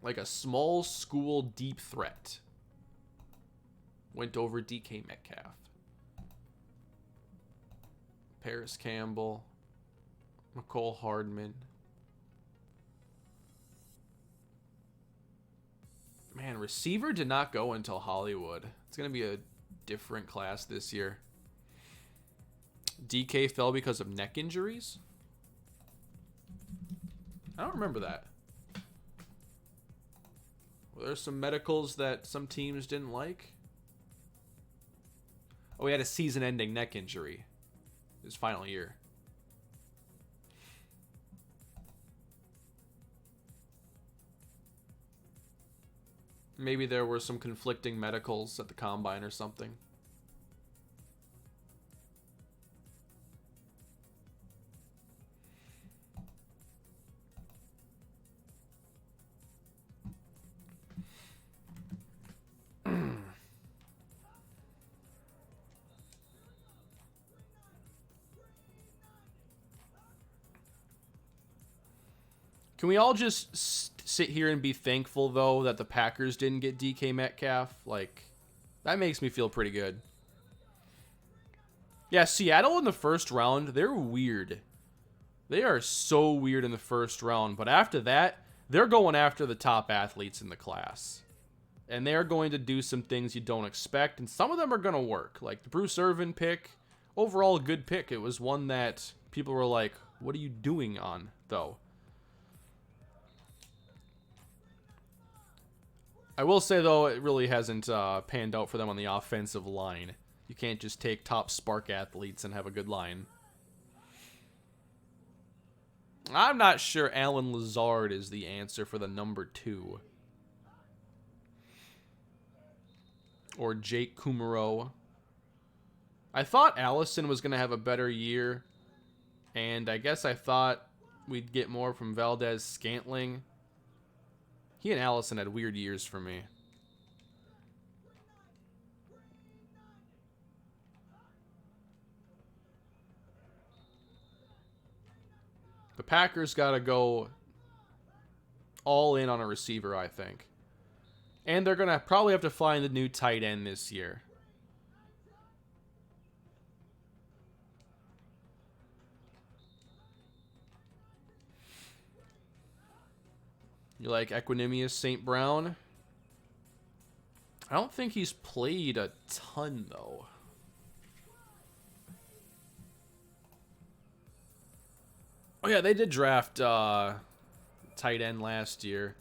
Like a small school deep threat. Went over DK Metcalf. Paris Campbell. McCole Hardman. Man, receiver did not go until Hollywood. It's going to be a different class this year. DK fell because of neck injuries? I don't remember that. Well, there's some medicals that some teams didn't like. Oh, he had a season-ending neck injury. His final year. Maybe there were some conflicting medicals at the combine or something. Can we all just sit here and be thankful, though, that the Packers didn't get DK Metcalf? Like, that makes me feel pretty good. Yeah, Seattle in the first round, they're weird. They are so weird in the first round. But after that, they're going after the top athletes in the class. And they're going to do some things you don't expect. And some of them are going to work. Like the Bruce Irvin pick. Overall, a good pick. It was one that people were like, what are you doing on, though? I will say, though, it really hasn't panned out for them on the offensive line. You can't just take top spark athletes and have a good line. I'm not sure Alan Lazard is the answer for the number 2. Or Jake Kumaro. I thought Allison was going to have a better year. And I guess I thought we'd get more from Valdez Scantling. He and Allison had weird years for me. The Packers got to go all in on a receiver, I think. And they're going to probably have to find a new tight end this year. You like Equanimous St. Brown? I don't think he's played a ton, though. Oh, yeah, they did draft tight end last year.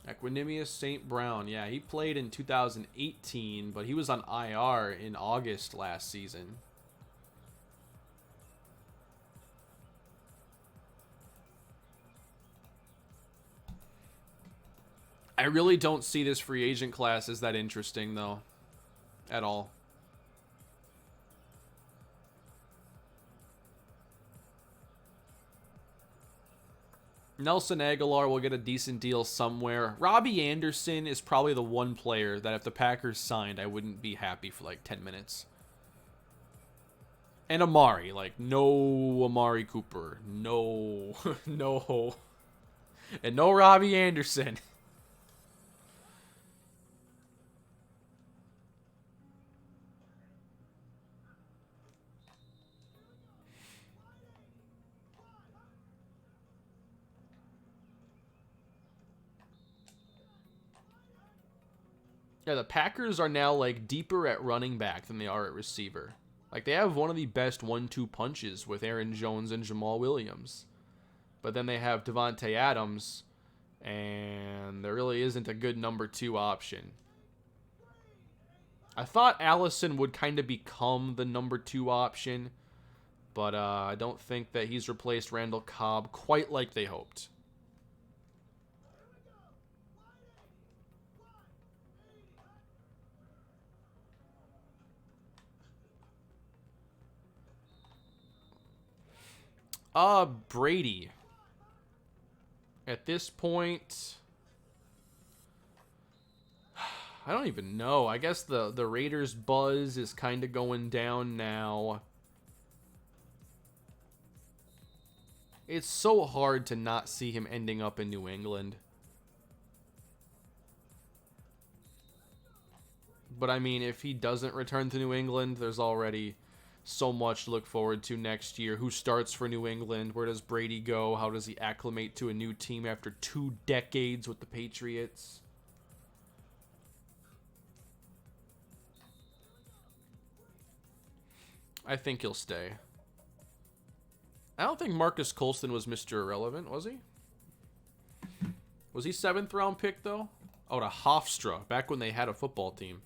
Equanimous St. Brown. Yeah, he played in 2018, but he was on IR in August last season. I really don't see this free agent class as that interesting, though. At all. Nelson Aguilar will get a decent deal somewhere. Robbie Anderson is probably the one player that if the Packers signed, I wouldn't be happy for like 10 minutes. And Amari. Like, no Amari Cooper. No. No. And no Robbie Anderson. Yeah, the Packers are now like deeper at running back than they are at receiver. Like, they have one of the best 1-2 punches with Aaron Jones and Jamal Williams. But then they have Devontae Adams, and there really isn't a good number 2 option. I thought Allison would kind of become the number 2 option, but I don't think that he's replaced Randall Cobb quite like they hoped. Brady. At this point, I don't even know. I guess the Raiders buzz is kind of going down now. It's so hard to not see him ending up in New England. But I mean, if he doesn't return to New England, there's already so much to look forward to next year. Who starts for New England? Where does Brady go? How does he acclimate to a new team after 2 decades with the Patriots? I think he'll stay. I don't think Marcus Colston was Mr. Irrelevant, was he? Was he 7th round pick, though? Oh, to Hofstra, back when they had a football team.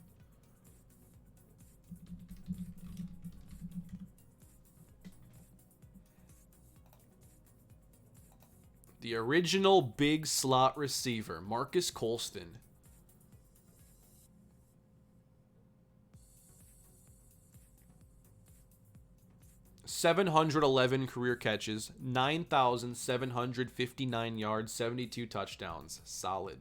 The original big slot receiver, Marcus Colston. .711 career catches, 9,759 yards, 72 touchdowns. Solid.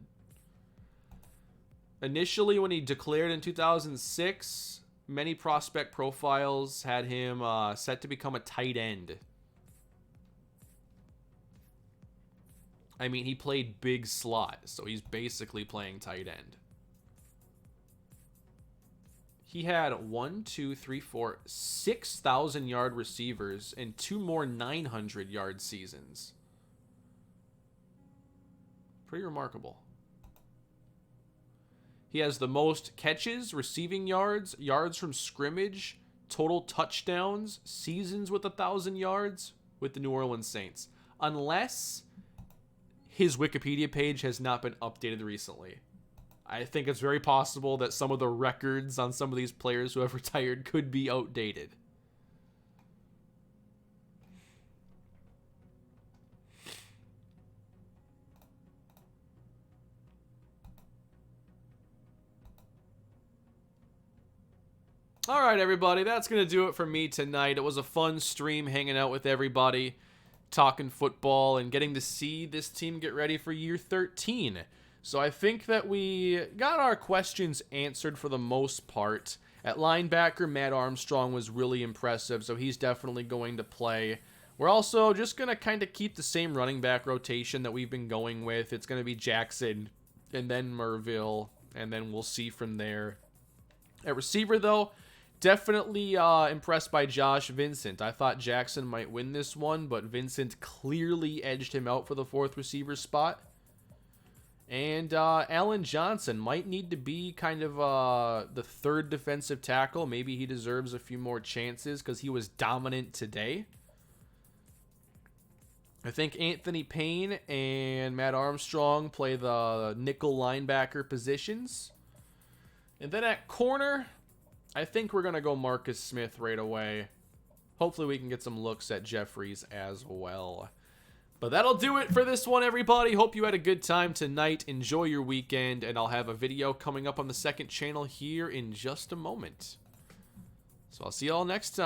Initially, when he declared in 2006, many prospect profiles had him set to become a tight end. I mean, he played big slot, so he's basically playing tight end. He had 6,000-yard receivers and 2 more 900-yard seasons. Pretty remarkable. He has the most catches, receiving yards, yards from scrimmage, total touchdowns, seasons with 1,000 yards with the New Orleans Saints. Unless his Wikipedia page has not been updated recently. I think it's very possible that some of the records on some of these players who have retired could be outdated. All right, everybody, that's going to do it for me tonight. It was a fun stream hanging out with everybody, talking football, and getting to see this team get ready for year 13. So I think that we got our questions answered for the most part. At linebacker, Matt Armstrong was really impressive, so he's definitely going to play. We're also just going to kind of keep the same running back rotation that we've been going with. It's going to be Jackson, and then Merville, and then we'll see from there. At receiver, though, definitely impressed by Josh Vincent. I thought Jackson might win this one, but Vincent clearly edged him out for the 4th receiver spot. And Allen Johnson might need to be kind of the 3rd defensive tackle. Maybe he deserves a few more chances because he was dominant today. I think Anthony Payne and Matt Armstrong play the nickel linebacker positions. And then at corner, I think we're going to go Marcus Smith right away. Hopefully we can get some looks at Jeffries as well. But that'll do it for this one, everybody. Hope you had a good time tonight. Enjoy your weekend, and I'll have a video coming up on the 2nd channel here in just a moment. So I'll see you all next time.